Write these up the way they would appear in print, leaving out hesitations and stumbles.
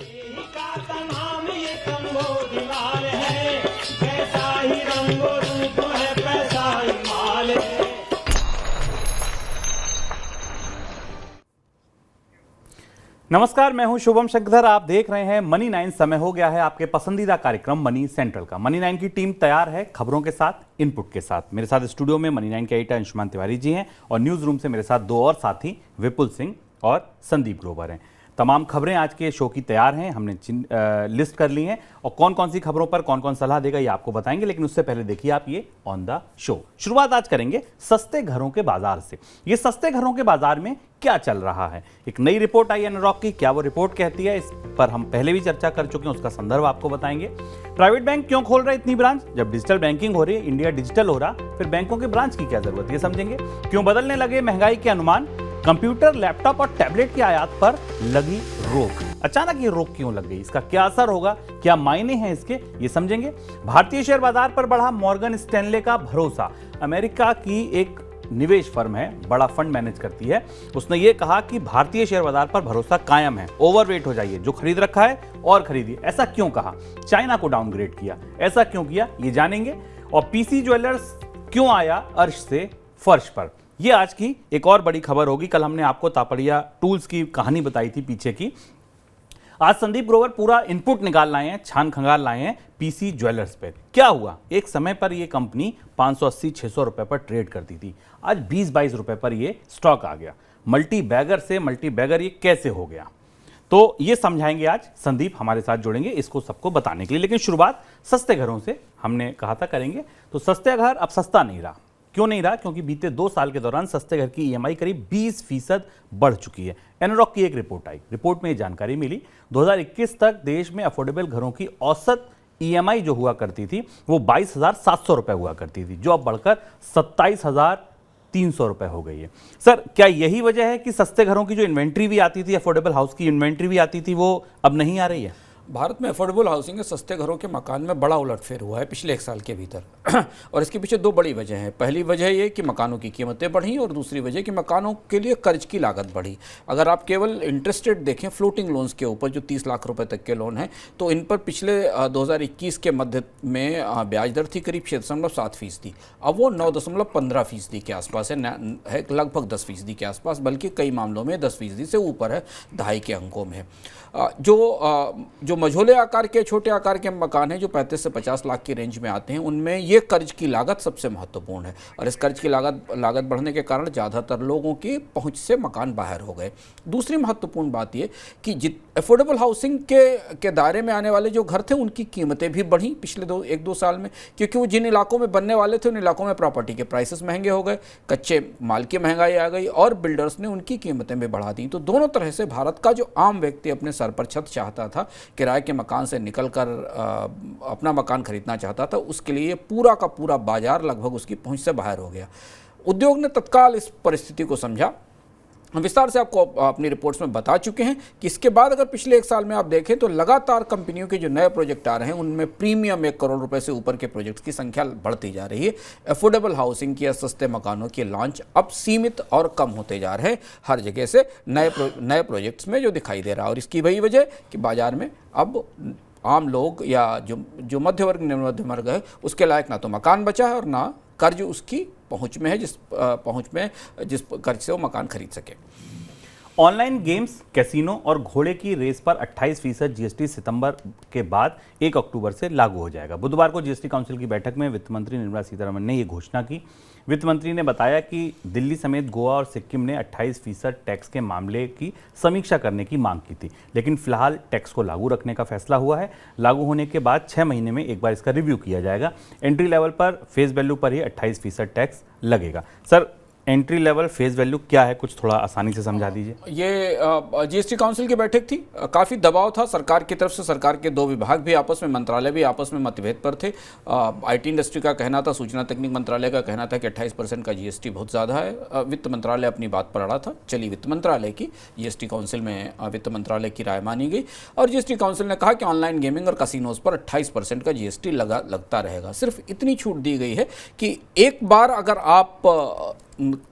मसीह का तमाम ये तंबो दीवार है, जैसा ही रंगो रूप है पैसा ही माल है। नमस्कार, मैं हूं शुभम शक्धर। आप देख रहे हैं मनी 9। समय हो गया है आपके पसंदीदा कार्यक्रम मनी सेंट्रल का। मनी 9 की टीम तैयार है खबरों के साथ, इनपुट के साथ। मेरे साथ स्टूडियो में मनी 9 के एडिटर अंशुमान तिवारी जी हैं और न्यूज रूम से मेरे साथ दो और साथी विपुल सिंह और संदीप ग्रोवर हैं। तमाम खबरें आज के शो की तैयार हैं, हमने लिस्ट कर ली हैं और कौन कौन सी खबरों पर कौन कौन सलाह देगा ये आपको बताएंगे। लेकिन उससे पहले देखिए आप ये ऑन द शो। शुरुआत आज करेंगे सस्ते घरों के बाजार से। ये सस्ते घरों के बाजार में क्या चल रहा है, एक नई रिपोर्ट आई एनरॉक की। क्या वो रिपोर्ट कहती है, इस पर हम पहले भी चर्चा कर चुके हैं, उसका संदर्भ आपको बताएंगे। प्राइवेट बैंक क्यों खोल रहा है इतनी ब्रांच, जब डिजिटल बैंकिंग हो रही है, इंडिया डिजिटल हो रहा, फिर बैंकों के ब्रांच की क्या जरूरत है, ये समझेंगे। क्यों बदलने लगे महंगाई के अनुमान, कंप्यूटर, लैपटॉप और टैबलेट की आयात पर लगी रोक। अचानक ये रोक क्यों लग गई, इसका क्या असर होगा, क्या मायने हैं इसके, ये समझेंगे। भारतीय शेयर बाजार पर बढ़ा मॉर्गन स्टैनले का भरोसा। अमेरिका की एक निवेश फर्म है, बड़ा फंड मैनेज करती है, उसने ये कहा कि भारतीय शेयर बाजार पर भरोसा कायम है, ओवरवेट हो जाइए, जो खरीद रखा है और खरीदिए। ऐसा क्यों कहा, चाइना को डाउनग्रेड किया, ऐसा क्यों किया, ये जानेंगे। और पीसी ज्वेलर्स क्यों आया अर्श से फर्श पर, ये आज की एक और बड़ी खबर होगी। कल हमने आपको तापड़िया टूल्स की कहानी बताई थी पीछे की। आज संदीप ग्रोवर पूरा इनपुट निकाल लाए हैं, छान खंगाल लाए हैं पीसी ज्वेलर्स पे। क्या हुआ, एक समय पर ये कंपनी 580-600 रुपए पर ट्रेड करती थी, आज 20-22 रुपए पर ये स्टॉक आ गया। मल्टी बैगर से मल्टी बैगर ये कैसे हो गया, तो ये समझाएंगे आज संदीप, हमारे साथ जुड़ेंगे इसको सबको बताने के लिए। लेकिन शुरुआत सस्ते घरों से हमने कहा था करेंगे। तो सस्ते घर अब सस्ता नहीं रहा। क्यों नहीं रहा, क्योंकि बीते 2 साल के दौरान सस्ते घर की ईएमआई करीब 20% बढ़ चुकी है। एनरॉक की एक रिपोर्ट आई, रिपोर्ट में ये जानकारी मिली 2021 तक देश में अफोर्डेबल घरों की औसत ईएमआई जो हुआ करती थी वो 22,700 रुपए हुआ करती थी, जो अब बढ़कर 27,300 रुपए हो गई है। सर, क्या यही वजह है कि सस्ते घरों की जो इन्वेंट्री भी आती थी, अफोर्डेबल हाउस की इन्वेंट्री भी आती थी, वो अब नहीं आ रही है? भारत में अफोर्डेबल हाउसिंग के सस्ते घरों के मकान में बड़ा उलटफेर हुआ है पिछले 1 साल के भीतर और इसके पीछे 2 बड़ी वजह हैं। पहली वजह ये कि मकानों की कीमतें बढ़ी और दूसरी वजह कि मकानों के लिए कर्ज की लागत बढ़ी। अगर आप केवल इंटरेस्ट रेट देखें फ्लोटिंग लोन्स के ऊपर, जो 30 लाख रुपए तक के लोन हैं, तो इन पर पिछले 2021 के मध्य में ब्याज दर थी करीब 6.7%। अब वो 9.15% के आसपास है, लगभग 10% के आसपास, बल्कि कई मामलों में 10% से ऊपर है, दहाई के अंकों में। जो मझोले आकार के, छोटे आकार के मकान हैं जो 35 से 50 लाख की रेंज में आते हैं, उनमें ये कर्ज की लागत सबसे महत्वपूर्ण है और इस कर्ज की लागत बढ़ने के कारण ज़्यादातर लोगों की पहुंच से मकान बाहर हो गए। दूसरी महत्वपूर्ण बात ये कि अफोर्डेबल हाउसिंग के दायरे में आने वाले जो घर थे उनकी कीमतें भी बढ़ी पिछले 1-2 साल में, क्योंकि वो जिन इलाकों में बनने वाले थे उन इलाकों में प्रॉपर्टी के प्राइसेस महंगे हो गए, कच्चे माल की महंगाई आ गई और बिल्डर्स ने उनकी कीमतें भी बढ़ा दी। तो दोनों तरह से भारत का जो आम व्यक्ति अपने सर पर छत चाहता था, किराए के मकान से निकलकर अपना मकान खरीदना चाहता था, उसके लिए पूरा का पूरा बाजार लगभग उसकी पहुंच से बाहर हो गया। उद्योग ने तत्काल इस परिस्थिति को समझा। हम विस्तार से आपको अपनी रिपोर्ट्स में बता चुके हैं कि इसके बाद अगर पिछले 1 साल में आप देखें तो लगातार कंपनियों के जो नए प्रोजेक्ट आ रहे हैं उनमें प्रीमियम 1 करोड़ रुपए से ऊपर के प्रोजेक्ट्स की संख्या बढ़ती जा रही है। अफोर्डेबल हाउसिंग की या सस्ते मकानों के लॉन्च अब सीमित और कम होते जा रहे हैं हर जगह से नए प्रोजेक्ट्स में जो दिखाई दे रहा है। और इसकी वही वजह कि बाजार में अब आम लोग या जो मध्य वर्ग, निम्न मध्यम वर्ग है, उसके लायक ना तो मकान बचा है और ना कर्ज उसकी पहुंच में है, जिस कर्ज से वो मकान खरीद सके। ऑनलाइन गेम्स, कैसीनो और घोड़े की रेस पर 28% जीएसटी सितंबर के बाद 1 अक्टूबर से लागू हो जाएगा। बुधवार को जीएसटी काउंसिल की बैठक में वित्त मंत्री निर्मला सीतारमण ने ये घोषणा की। वित्त मंत्री ने बताया कि दिल्ली समेत गोवा और सिक्किम ने 28% टैक्स के मामले की समीक्षा करने की मांग की थी, लेकिन फिलहाल टैक्स को लागू रखने का फैसला हुआ है। लागू होने के बाद 6 महीने में एक बार इसका रिव्यू किया जाएगा। एंट्री लेवल पर फेस वैल्यू पर ही 28% टैक्स लगेगा। Sir, entry level face value क्या है, कुछ थोड़ा आसानी से समझा दीजिए। ये जीएसटी काउंसिल की बैठक थी, काफ़ी दबाव था सरकार की तरफ से। सरकार के 2 विभाग भी आपस में, मंत्रालय भी आपस में मतभेद पर थे। आईटी इंडस्ट्री का कहना था, सूचना तकनीक मंत्रालय का कहना था कि 28% का जीएसटी बहुत ज़्यादा है। वित्त मंत्रालय अपनी बात पर अड़ा था, चली वित्त मंत्रालय की। जीएसटी काउंसिल में वित्त मंत्रालय की राय मानी गई और जीएसटी काउंसिल ने कहा कि ऑनलाइन गेमिंग और कसिनोज पर 28% का जीएसटी लगता रहेगा। सिर्फ इतनी छूट दी गई है कि एक बार अगर आप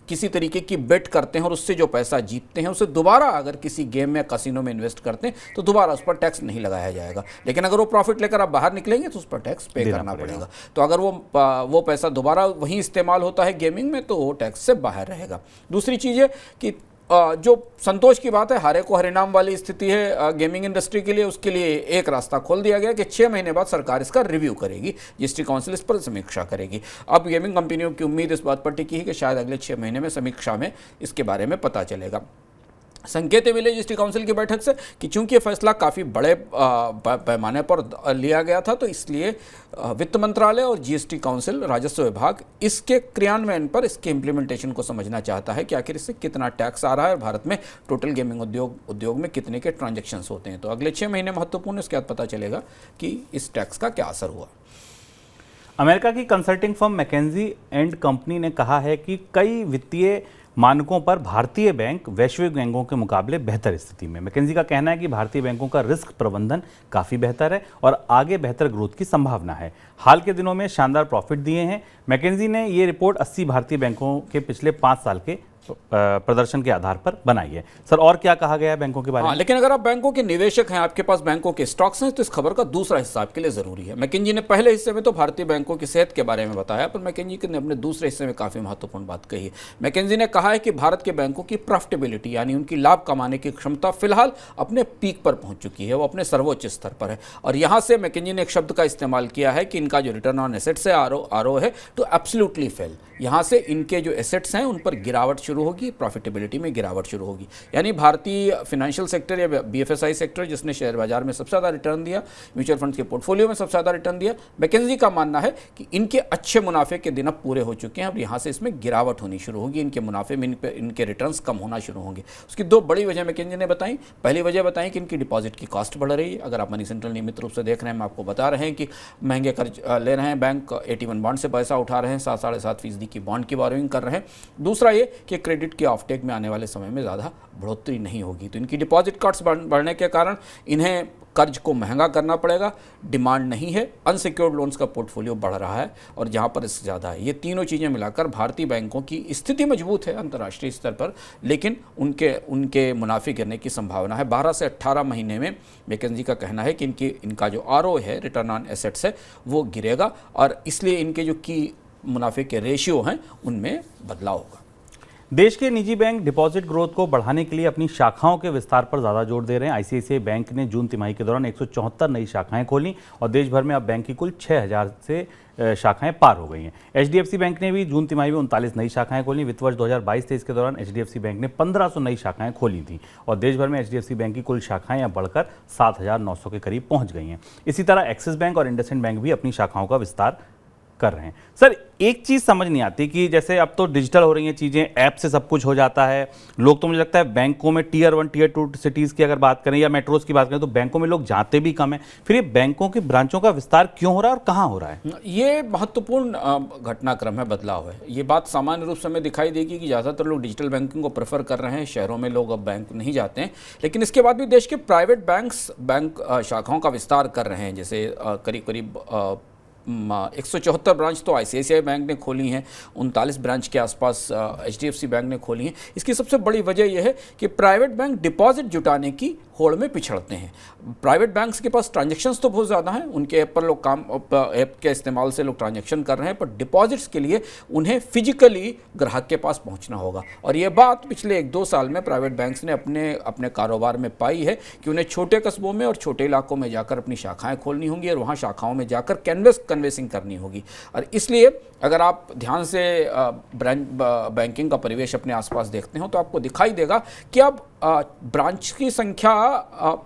किसी तरीके की बेट करते हैं और उससे जो पैसा जीतते हैं उसे दोबारा अगर किसी गेम में कसिनो में इन्वेस्ट करते हैं तो दोबारा उस पर टैक्स नहीं लगाया जाएगा। लेकिन अगर वो प्रॉफिट लेकर आप बाहर निकलेंगे तो उस पर टैक्स पे करना पड़ेगा। तो अगर वो पैसा दोबारा वहीं इस्तेमाल होता है गेमिंग में तो वो टैक्स से बाहर रहेगा। दूसरी चीज़ है कि जो संतोष की बात है, हारे को हरिनाम वाली स्थिति है गेमिंग इंडस्ट्री के लिए। उसके लिए एक रास्ता खोल दिया गया कि 6 महीने बाद सरकार इसका रिव्यू करेगी, जीएसटी काउंसिल इस पर समीक्षा करेगी। अब गेमिंग कंपनियों की उम्मीद इस बात पर टिकी है कि शायद अगले 6 महीने में समीक्षा में इसके बारे में पता चलेगा। संकेत मिले जीएसटी काउंसिल की बैठक से कि चूंकि ये फैसला काफ़ी बड़े पैमाने पर लिया गया था तो इसलिए वित्त मंत्रालय और जीएसटी काउंसिल, राजस्व विभाग इसके क्रियान्वयन पर, इसके इम्प्लीमेंटेशन को समझना चाहता है कि आखिर इससे कितना टैक्स आ रहा है और भारत में टोटल गेमिंग उद्योग में कितने के ट्रांजैक्शंस होते हैं। तो अगले 6 महीने महत्वपूर्ण है, इसके बाद पता चलेगा कि इस टैक्स का क्या असर हुआ। अमेरिका की consulting firm McKinsey and company ने कहा है कि कई वित्तीय मानकों पर भारतीय बैंक वैश्विक बैंकों के मुकाबले बेहतर स्थिति में। मैकेंजी का कहना है कि भारतीय बैंकों का रिस्क प्रबंधन काफ़ी बेहतर है और आगे बेहतर ग्रोथ की संभावना है। हाल के दिनों में शानदार प्रॉफिट दिए हैं। मैकेंजी ने ये रिपोर्ट 80 भारतीय बैंकों के पिछले 5 साल के प्रदर्शन के आधार पर बनाई है। सर, और क्या कहा गया है बैंकों के बारे में? लेकिन अगर आप बैंकों के निवेशक हैं, आपके पास बैंकों के स्टॉक्स हैं, तो इस खबर का दूसरा हिस्सा आपके लिए जरूरी है। मैकेंजी ने पहले हिस्से में तो भारतीय बैंकों की सेहत के बारे में बताया, पर मैकेंजी ने अपने दूसरे हिस्से में काफी महत्वपूर्ण बात कही है। मैकेंजी ने कहा है कि भारत के बैंकों की प्रॉफिटेबिलिटी यानी उनकी लाभ कमाने की क्षमता फिलहाल अपने पीक पर पहुंच चुकी है, वो अपने सर्वोच्च स्तर पर है। और यहां से मैकेंजी ने एक शब्द का इस्तेमाल किया है कि इनका जो रिटर्न ऑन एसेट्स है, आरओ है, तो एब्सोल्युटली फेल। यहां से इनके जो एसेट्स हैं उन पर गिरावट शुरू होगी, प्रॉफिटेबिलिटी में गिरावट शुरू होगी। यानी भारतीय फाइनेंशियल सेक्टर या बीएफएसआई सेक्टर, जिसने शेयर बाजार में सबसे ज़्यादा रिटर्न दिया, म्यूचुअल फंड्स के पोर्टफोलियो में सबसे ज़्यादा रिटर्न दिया, मैकेंजी का मानना है कि इनके अच्छे मुनाफे के दिन अब पूरे हो चुके हैं। अब यहाँ से इसमें गिरावट होनी शुरू होगी, इनके मुनाफे में इनके रिटर्न्स कम होना शुरू होंगे। उसकी 2 बड़ी वजह मैकेंजी ने बताई। पहली वजह बताई कि इनकी डिपॉजिट की कॉस्ट बढ़ रही है। अगर आप मनी सेंट्रल नियमित रूप से देख रहे हैं, हम आपको बता रहे हैं कि महंगे कर्ज ले रहे हैं, बैंक 81 बॉन्ड से पैसा उठा रहे हैं, 7-7.5% की बॉन्ड की बोरोइंग कर रहे हैं। दूसरा ये कि क्रेडिट की ऑफटेक में आने वाले समय में ज़्यादा बढ़ोतरी नहीं होगी, तो इनकी डिपॉजिट कॉस्ट बढ़ने के कारण इन्हें कर्ज को महंगा करना पड़ेगा। डिमांड नहीं है, अनसिक्योर्ड लोन्स का पोर्टफोलियो बढ़ रहा है और जहां पर रिस्क ज़्यादा है। ये तीनों चीज़ें मिलाकर भारतीय बैंकों की स्थिति मजबूत है अंतर्राष्ट्रीय स्तर पर, लेकिन उनके मुनाफे गिरने की संभावना है। 12 से 18 महीने में मैकेंजी का कहना है कि इनका जो आरओ है, रिटर्न ऑन एसेट्स है, वो गिरेगा और इसलिए इनके जो की मुनाफे के रेशियो हैं उनमें बदलाव होगा। देश के निजी बैंक डिपॉजिट ग्रोथ को बढ़ाने के लिए अपनी शाखाओं के विस्तार पर ज़्यादा जोर दे रहे हैं। आईसीआईसीआई बैंक ने जून तिमाही के दौरान 174 नई शाखाएं खोली और देश भर में अब बैंक की कुल 6000 से शाखाएं पार हो गई हैं। एचडीएफसी बैंक ने भी जून तिमाही में 39 नई शाखाएं खोली। वित्त वर्ष 2022-23 के दौरान एचडीएफसी बैंक ने 1500 नई शाखाएं खोली थी और देश भर में एचडीएफसी बैंक की कुल शाखाएं अब बढ़कर 7900 के करीब पहुंच गई हैं। इसी तरह एक्सिस बैंक और इंडसइंड बैंक भी अपनी शाखाओं का विस्तार कर रहे हैं। सर, एक चीज़ समझ नहीं आती कि जैसे अब तो डिजिटल हो रही हैं चीज़ें, ऐप से सब कुछ हो जाता है। लोग, तो मुझे लगता है बैंकों में टियर 1 टियर 2 सिटीज़ की अगर बात करें या मेट्रोज़ की बात करें तो बैंकों में लोग जाते भी कम है। फिर ये बैंकों की ब्रांचों का विस्तार क्यों हो रहा है और कहाँ हो रहा है? ये महत्वपूर्ण घटनाक्रम है, बदलाव है। ये बात सामान्य रूप से हमें दिखाई देगी कि ज़्यादातर लोग डिजिटल बैंकिंग को प्रेफर कर रहे हैं। शहरों में लोग अब बैंक नहीं जाते हैं, लेकिन इसके बाद भी देश के प्राइवेट बैंक शाखाओं का विस्तार कर रहे हैं। जैसे करीब 174 ब्रांच तो आईसीआईसीआई बैंक ने खोली हैं, 39 ब्रांच के आसपास एचडीएफसी बैंक ने खोली हैं। इसकी सबसे बड़ी वजह यह है कि प्राइवेट बैंक डिपॉजिट जुटाने की होड़ में पिछड़ते हैं। प्राइवेट बैंक्स के पास ट्रांजैक्शंस तो बहुत ज़्यादा हैं, उनके ऐप पर लोग ऐप के इस्तेमाल से लोग ट्रांजैक्शन कर रहे हैं, पर डिपॉजिट्स के लिए उन्हें फिजिकली ग्राहक के पास पहुंचना होगा। और ये बात पिछले 1-2 साल में प्राइवेट बैंक्स ने अपने कारोबार में पाई है कि उन्हें छोटे कस्बों में और छोटे इलाकों में जाकर अपनी शाखाएं खोलनी होंगी और वहाँ शाखाओं में जाकर कन्वेसिंग करनी होगी। और इसलिए अगर आप ध्यान से बैंकिंग का परिवेश अपने आसपास देखते हो तो आपको दिखाई देगा कि अब ब्रांच की संख्या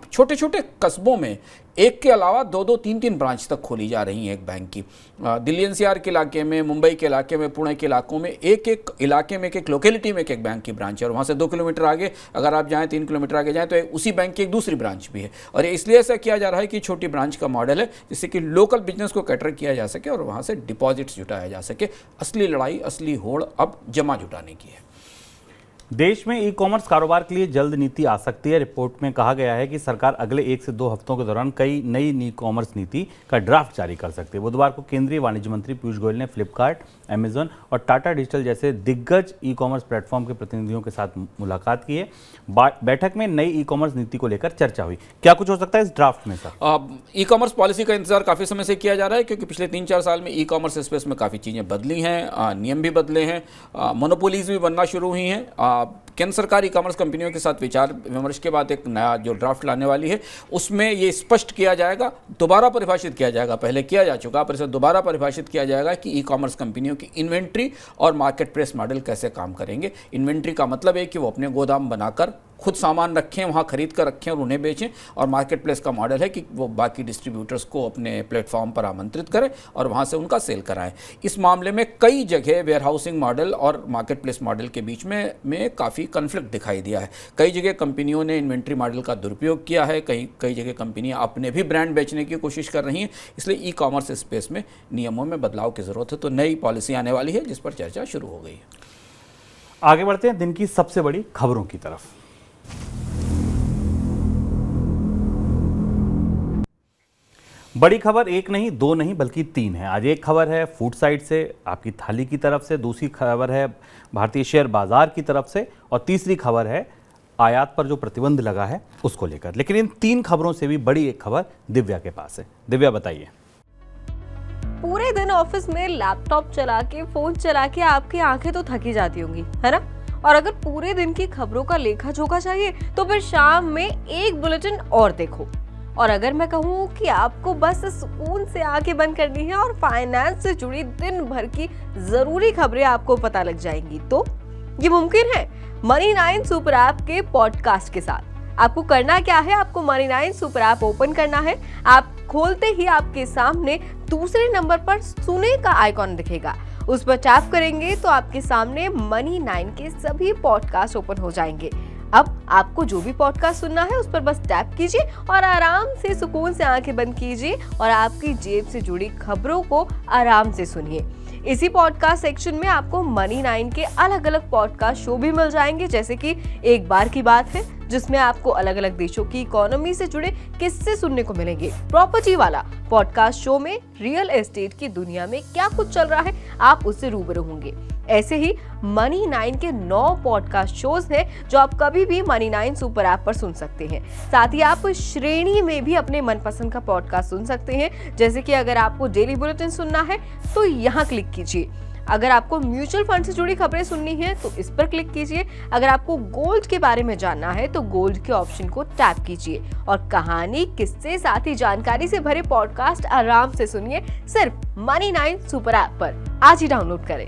छोटे छोटे कस्बों में एक के अलावा 2-2, 3-3 ब्रांच तक खोली जा रही हैं एक बैंक की। दिल्ली एनसीआर के इलाके में, मुंबई के इलाके में, पुणे के इलाकों में एक इलाके में एक लोकेलिटी में एक बैंक की ब्रांच है और वहाँ से 2 किलोमीटर आगे अगर आप जाएँ, 3 किलोमीटर आगे जाएँ तो उसी बैंक की एक दूसरी ब्रांच भी है। और इसलिए ऐसा किया जा रहा है कि छोटी ब्रांच का मॉडल है जिससे कि लोकल बिजनेस को कैटर किया जा सके और वहाँ से डिपॉजिट्स जुटाया जा सके। असली लड़ाई, असली होड़ अब जमा जुटाने की है। देश में ई कॉमर्स कारोबार के लिए जल्द नीति आ सकती है। रिपोर्ट में कहा गया है कि सरकार अगले 1 से 2 हफ्तों के दौरान कई नई ई कॉमर्स नीति का ड्राफ्ट जारी कर सकती है। बुधवार को केंद्रीय वाणिज्य मंत्री पीयूष गोयल ने फ्लिपकार्ट, अमेजन और टाटा डिजिटल जैसे दिग्गज ई कॉमर्स प्लेटफॉर्म के प्रतिनिधियों के साथ मुलाकात की है। बैठक में नई ई कॉमर्स नीति को लेकर चर्चा हुई। क्या कुछ हो सकता है इस ड्राफ्ट में सर? ई कॉमर्स पॉलिसी का इंतजार काफ़ी समय से किया जा रहा है, क्योंकि पिछले 3-4 साल में ई कॉमर्स स्पेस में काफ़ी चीज़ें बदली हैं, नियम भी बदले हैं, मोनोपोलीज भी बनना शुरू हुई हैं। केंद्र सरकार ई कॉमर्स कंपनियों के साथ विचार विमर्श के बाद एक नया जो ड्राफ्ट लाने वाली है, उसमें ये स्पष्ट किया जाएगा, दोबारा परिभाषित किया जाएगा, पहले किया जा चुका पर इसे दोबारा परिभाषित किया जाएगा कि ई कॉमर्स कंपनियों की इन्वेंट्री और मार्केट प्लेस मॉडल कैसे काम करेंगे। इन्वेंट्री का मतलब है कि वो अपने गोदाम बनाकर खुद सामान रखें, वहाँ खरीद कर रखें और उन्हें बेचें, और मार्केट प्लेस का मॉडल है कि वो बाकी डिस्ट्रीब्यूटर्स को अपने प्लेटफॉर्म पर आमंत्रित करें और वहाँ से उनका सेल कराएं। इस मामले में कई जगह वेयरहाउसिंग मॉडल और मार्केट प्लेस मॉडल के बीच में काफ़ी कन्फ्लिक्ट दिखाई दिया है। कई जगह कंपनियों ने इन्वेंट्री मॉडल का दुरुपयोग किया है, कई जगह कंपनियाँ अपने भी ब्रांड बेचने की कोशिश कर रही हैं। इसलिए ई कॉमर्स स्पेस में नियमों में बदलाव की ज़रूरत है। तो नई पॉलिसी आने वाली है जिस पर चर्चा शुरू हो गई है। आगे बढ़ते हैं दिन की सबसे बड़ी खबरों की तरफ। बड़ी खबर एक नहीं, दो नहीं, बल्कि 3 है। आज एक खबर है फूड साइड से, आपकी थाली की तरफ से, दूसरी खबर है भारतीय शेयर बाजार की तरफ से, और तीसरी खबर है आयात पर जो प्रतिबंध लगा है उसको लेकर। लेकिन इन 3 खबरों से भी बड़ी एक खबर दिव्या के पास है। दिव्या बताइए। पूरे दिन ऑफिस में लैपटॉप चला के, फोन चला के आपकी आंखें तो थकी जाती होंगी, है ना? और अगर पूरे दिन की खबरों का लेखा जोखा चाहिए तो फिर शाम में एक बुलेटिन और देखो। और अगर मैं कहूँ कि आपको बस सुकून से आंखें बंद करनी है और फाइनेंस से जुड़ी दिन भर की जरूरी खबरें आपको पता लग जाएंगी, तो ये मुमकिन है मनी 9 सुपर ऐप के पॉडकास्ट के साथ। आपको करना क्या है? आपको मनी 9 सुपर ऐप ओपन करना है। आप खोलते ही आपके सामने दूसरे नंबर पर सुने का आइकॉन दिखेगा। उस पर टैप करेंगे तो आपके सामने मनी 9 के सभी पॉडकास्ट ओपन हो जाएंगे। अब आपको जो भी पॉडकास्ट सुनना है उस पर बस टैप कीजिए और आराम से सुकून से आंखें बंद कीजिए और आपकी जेब से जुड़ी खबरों को आराम से सुनिए। इसी पॉडकास्ट सेक्शन में आपको मनी 9 के अलग अलग पॉडकास्ट शो भी मिल जाएंगे, जैसे कि एक बार की बात है, जिसमें आपको अलग अलग देशों की इकोनॉमी से जुड़े किस्से सुनने को मिलेंगे। प्रॉपर्टी वाला पॉडकास्ट शो में रियल एस्टेट की दुनिया में क्या कुछ चल रहा है आप उससे रूबरू होंगे। ऐसे ही मनी 9 के 9 पॉडकास्ट शोज हैं जो आप कभी भी मनी 9 सुपर ऐप पर सुन सकते हैं। साथ ही आप श्रेणी में भी अपने मनपसंद का पॉडकास्ट सुन सकते हैं, जैसे कि अगर आपको डेली बुलेटिन सुनना है तो यहाँ क्लिक कीजिए। अगर आपको म्यूचुअल फंड से जुड़ी खबरें सुननी है तो इस पर क्लिक कीजिए। अगर आपको गोल्ड के बारे में जानना है तो गोल्ड के ऑप्शन को टैप कीजिए और कहानी, किस्से, साथ ही जानकारी से भरे पॉडकास्ट आराम से सुनिए सिर्फ मनी 9 सुपर ऐप पर। आज ही डाउनलोड करें।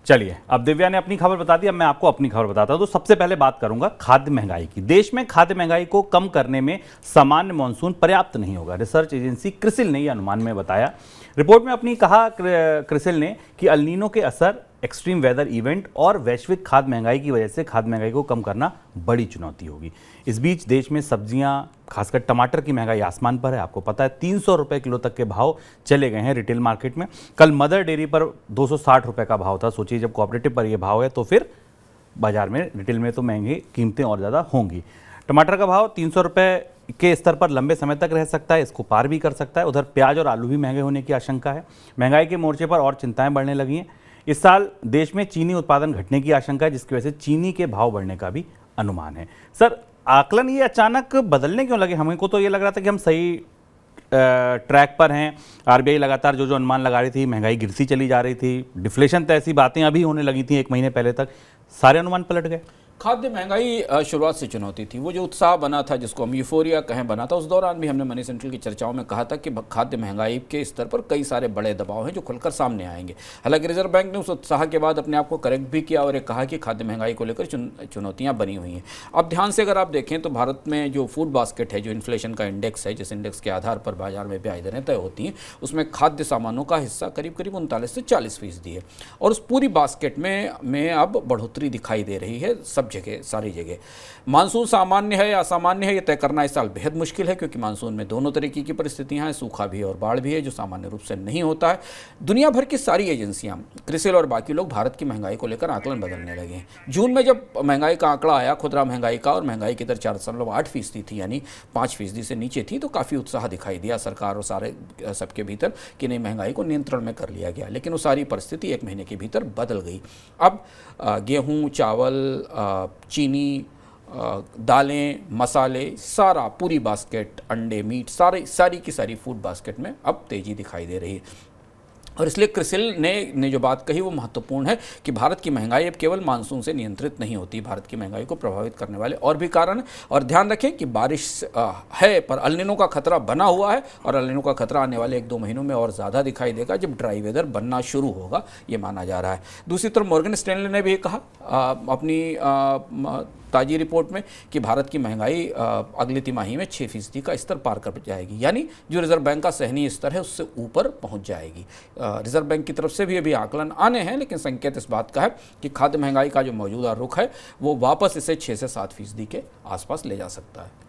चलिए, अब दिव्या ने अपनी खबर बता दी, अब मैं आपको अपनी खबर बताता हूं। तो सबसे पहले बात करूंगा खाद्य महंगाई की। देश में खाद्य महंगाई को कम करने में सामान्य मॉनसून पर्याप्त नहीं होगा। रिसर्च एजेंसी क्रिसिल ने यह अनुमान में बताया। रिपोर्ट में अपनी कहा क्रिसिल ने कि अल नीनो के असर, एक्सट्रीम वेदर इवेंट और वैश्विक खाद्य महंगाई की वजह से खाद्य महंगाई को कम करना बड़ी चुनौती होगी। इस बीच देश में सब्जियां, खासकर टमाटर की महंगाई आसमान पर है। आपको पता है 300 रुपए किलो तक के भाव चले गए हैं रिटेल मार्केट में। कल मदर डेयरी पर 260 रुपए का भाव था। सोचिए, जब कोऑपरेटिव पर यह भाव है तो फिर बाजार में, रिटेल में तो महंगी कीमतें और ज़्यादा होंगी। टमाटर का भाव 300 रुपए के स्तर पर लंबे समय तक रह सकता है, इसको पार भी कर सकता है। उधर प्याज और आलू भी महंगे होने की आशंका है। महंगाई के मोर्चे पर और चिंताएं बढ़ने लगी हैं। इस साल देश में चीनी उत्पादन घटने की आशंका है, जिसकी वजह से चीनी के भाव बढ़ने का भी अनुमान है। सर, आकलन ये अचानक बदलने क्यों लगे? हमको तो ये लग रहा था कि हम सही ट्रैक पर हैं। आरबीआई लगातार जो अनुमान लगा रही थी, महंगाई गिरती चली जा रही थी, डिफ्लेशन तो ऐसी बातें अभी होने लगी थी 1 महीने पहले तक, सारे अनुमान पलट गए। खाद्य महंगाई शुरुआत से चुनौती थी। वो जो उत्साह बना था, जिसको हम यूफोरिया कहें, बना था, उस दौरान भी हमने मनी सेंट्रल की चर्चाओं में कहा था कि खाद्य महंगाई के स्तर पर कई सारे बड़े दबाव हैं जो खुलकर सामने आएंगे। हालांकि रिजर्व बैंक ने उस उत्साह के बाद अपने आप को करेक्ट भी किया और ये कहा कि खाद्य महंगाई को लेकर चुनौतियाँ बनी हुई हैं। अब ध्यान से अगर आप देखें तो भारत में जो फूड बास्केट है, जो इन्फ्लेशन का इंडेक्स है, जिस इंडेक्स के आधार पर बाजार में ब्याज दरें तय होती हैं, उसमें खाद्य सामानों का हिस्सा करीब 39 से 40% है। और उस पूरी बास्केट में अब बढ़ोतरी दिखाई दे रही है। सब जगह, सारी जगह। मानसून सामान्य है या असामान्य है ये तय करना इस साल बेहद मुश्किल है, क्योंकि मानसून में दोनों तरीके की परिस्थितियां हैं, सूखा भी और बाढ़ भी है, जो सामान्य रूप से नहीं होता है। दुनिया भर की सारी एजेंसियां, क्रिसिल और बाकी लोग भारत की महंगाई को लेकर आकलन बदलने लगे हैं। जून में जब महंगाई का आंकड़ा आया, खुदरा महंगाई का, और महंगाई की दर 4.8% थी, यानी 5% से नीचे थी, तो काफ़ी उत्साह दिखाई दिया सरकार और सारे सबके भीतर कि नहीं, महंगाई को नियंत्रण में कर लिया गया। लेकिन वो सारी परिस्थिति 1 महीने के भीतर बदल गई। अब गेहूं, चावल, चीनी, दालें, मसाले, सारा, पूरी बास्केट, अंडे, मीट, सारी की सारी फूड बास्केट में अब तेज़ी दिखाई दे रही है। और इसलिए क्रिसिल ने जो बात कही वो महत्वपूर्ण है कि भारत की महंगाई अब केवल मानसून से नियंत्रित नहीं होती। भारत की महंगाई को प्रभावित करने वाले और भी कारण, और ध्यान रखें कि बारिश है पर अल नीनो का खतरा बना हुआ है, और अल नीनो का खतरा आने वाले 1-2 महीनों में और ज़्यादा दिखाई देगा जब ड्राई वेदर बनना शुरू होगा, ये माना जा रहा है। दूसरी तरफ मॉर्गन स्टैनली ने भी कहा अपनी ताजी रिपोर्ट में कि भारत की महंगाई अगली तिमाही में 6% का स्तर पार कर जाएगी, यानी जो रिजर्व बैंक का सहनीय स्तर है उससे ऊपर पहुंच जाएगी। रिजर्व बैंक की तरफ से भी अभी आकलन आने हैं, लेकिन संकेत इस बात का है कि खाद्य महंगाई का जो मौजूदा रुख है वो वापस इसे 6 से 7% के आसपास ले जा सकता है।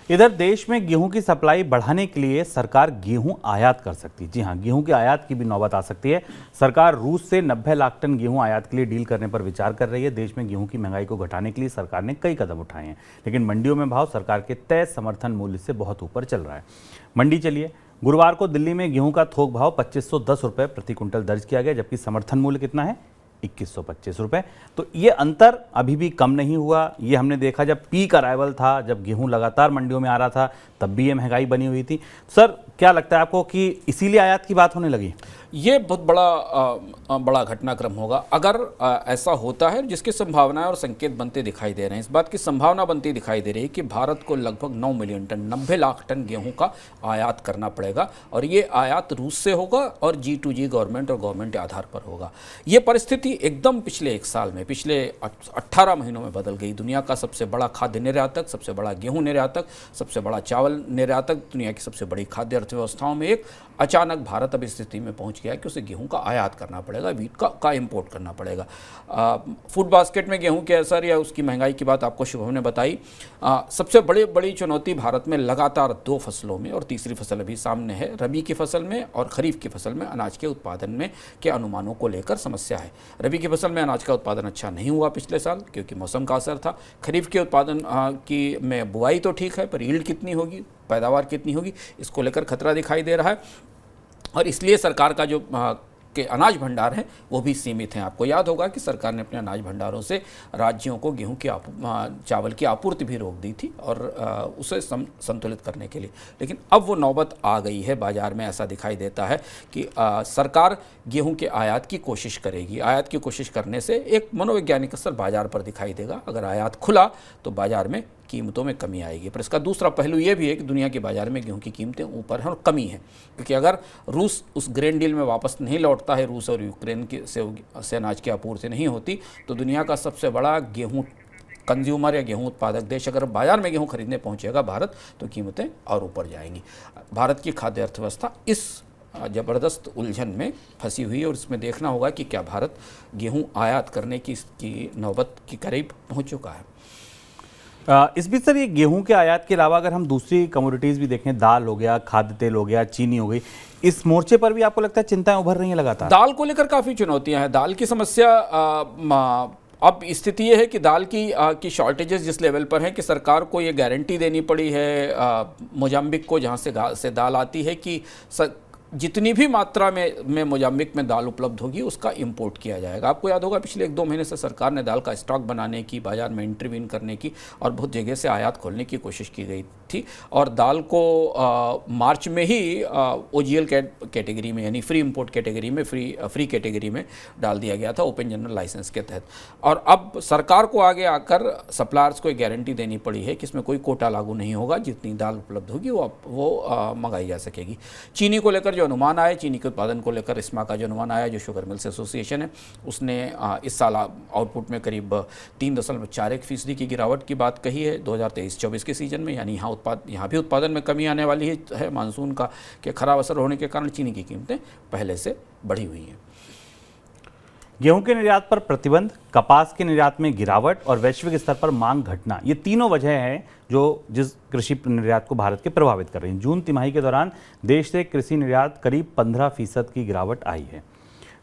इधर देश में गेहूं की सप्लाई बढ़ाने के लिए सरकार गेहूं आयात कर सकती है। जी हां, गेहूं के आयात की भी नौबत आ सकती है। सरकार रूस से 90 लाख टन गेहूं आयात के लिए डील करने पर विचार कर रही है। देश में गेहूं की महंगाई को घटाने के लिए सरकार ने कई कदम उठाए हैं, लेकिन मंडियों में भाव सरकार के तय समर्थन मूल्य से बहुत ऊपर चल रहा है। मंडी चलिए, गुरुवार को दिल्ली में गेहूं का थोक भाव 2510 रुपये प्रति क्विंटल दर्ज किया गया, जबकि समर्थन मूल्य कितना है, 2125 रुपये। तो ये अंतर अभी भी कम नहीं हुआ। ये हमने देखा जब पीक अराइवल था, जब गेहूं लगातार मंडियों में आ रहा था, तब भी ये महंगाई बनी हुई थी। सर, क्या लगता है आपको कि इसीलिए आयात की बात होने लगी? ये बहुत बड़ा घटनाक्रम होगा अगर ऐसा होता है, जिसकी संभावनाएं और संकेत बनते दिखाई दे रहे हैं। इस बात की संभावना बनती दिखाई दे रही है कि भारत को लगभग 9 मिलियन टन, 90 लाख टन गेहूं का आयात करना पड़ेगा, और ये आयात रूस से होगा और G2G गवर्नमेंट और गवर्नमेंट के आधार पर होगा। ये परिस्थिति एकदम पिछले 1 साल में, पिछले 18 महीनों में बदल गई। दुनिया का सबसे बड़ा खाद्य निर्यातक, सबसे बड़ा गेहूं निर्यातक, सबसे बड़ा चावल निर्यातक, दुनिया की सबसे बड़ी खाद्य अर्थव्यवस्थाओं में एक, अचानक भारत अब इस स्थिति में पहुंच गया कि उसे गेहूं का आयात करना पड़ेगा, वीट का इंपोर्ट करना पड़ेगा। फूड बास्केट में गेहूं के असर या उसकी महंगाई की बात आपको शुभम ने बताई। सबसे बड़ी चुनौती भारत में लगातार 2 फसलों में, और तीसरी फसल अभी सामने है, रबी की फसल में और खरीफ की फसल में अनाज के उत्पादन में के अनुमानों को लेकर समस्या है। रबी की फसल में अनाज का उत्पादन अच्छा नहीं हुआ पिछले साल, क्योंकि मौसम का असर था। खरीफ के उत्पादन में बुआई तो ठीक है, पर यील्ड कितनी होगी, पैदावार कितनी होगी, इसको लेकर खतरा दिखाई दे रहा है। और इसलिए सरकार का जो के अनाज भंडार हैं वो भी सीमित हैं। आपको याद होगा कि सरकार ने अपने अनाज भंडारों से राज्यों को गेहूं की चावल की आपूर्ति भी रोक दी थी, और उसे संतुलित करने के लिए। लेकिन अब वो नौबत आ गई है, बाज़ार में ऐसा दिखाई देता है कि सरकार गेहूं के आयात की कोशिश करेगी। आयात की कोशिश करने से एक मनोवैज्ञानिक असर बाज़ार पर दिखाई देगा। अगर आयात खुला तो बाज़ार में कीमतों में कमी आएगी। पर इसका दूसरा पहलू ये भी है कि दुनिया के बाज़ार में गेहूं की कीमतें ऊपर हैं और कमी है, क्योंकि अगर रूस उस ग्रेन डील में वापस नहीं लौटता है, रूस और यूक्रेन से अनाज की आपूर्ति नहीं होती, तो दुनिया का सबसे बड़ा गेहूं कंज्यूमर या गेहूं उत्पादक देश अगर बाजार में गेहूं खरीदने पहुंचेगा भारत, तो कीमतें और ऊपर जाएंगी। भारत की खाद्य अर्थव्यवस्था इस ज़बरदस्त उलझन में फंसी हुई है, और इसमें देखना होगा कि क्या भारत गेहूं आयात करने की नौबत के करीब पहुंच चुका है। इस बीच सर, ये गेहूं के आयात के अलावा अगर हम दूसरी कमोडिटीज़ भी देखें, दाल हो गया, खाद्य तेल हो गया, चीनी हो गई, इस मोर्चे पर भी आपको लगता है चिंताएं उभर रही हैं लगातार? दाल को लेकर काफ़ी चुनौतियां हैं। दाल की समस्या अब स्थिति ये है कि दाल की शॉर्टेजेस जिस लेवल पर है कि सरकार को ये गारंटी देनी पड़ी है मोजाम्बिक को, जहाँ से दाल आती है, कि जितनी भी मात्रा में मोजाम्बिक में दाल उपलब्ध होगी उसका इंपोर्ट किया जाएगा। आपको याद होगा पिछले 1-2 महीने से सरकार ने दाल का स्टॉक बनाने की, बाजार में इंटरवीन करने की और बहुत जगह से आयात खोलने की कोशिश की गई थी, और दाल को मार्च में ही OGL कैटेगरी में, यानी फ्री इंपोर्ट कैटेगरी में, फ्री कैटेगरी में डाल दिया गया था ओपन जनरल लाइसेंस के तहत। और अब सरकार को आगे आकर सप्लायर्स को एक गारंटी देनी पड़ी है कि इसमें कोई कोटा लागू नहीं होगा, जितनी दाल उपलब्ध होगी वो मंगाई जा सकेगी। चीनी को लेकर जो अनुमान आया, चीनी के उत्पादन को लेकर इस्मा का जो अनुमान आया, जो शुगर मिल्स एसोसिएशन है, उसने इस साल आउटपुट में करीब 3.41% की गिरावट की बात कही है 2023-24 के सीजन में। यानी यहाँ भी उत्पादन में कमी आने वाली है मानसून का के खराब असर होने के कारण चीनी की कीमतें पहले से बढ़ी हुई हैं। गेहूं के निर्यात पर प्रतिबंध, कपास के निर्यात में गिरावट और वैश्विक स्तर पर मांग घटना, ये तीनों वजह हैं जो जिस कृषि निर्यात को भारत के प्रभावित कर रही हैं। जून तिमाही के दौरान देश से कृषि निर्यात करीब 15% की गिरावट आई है।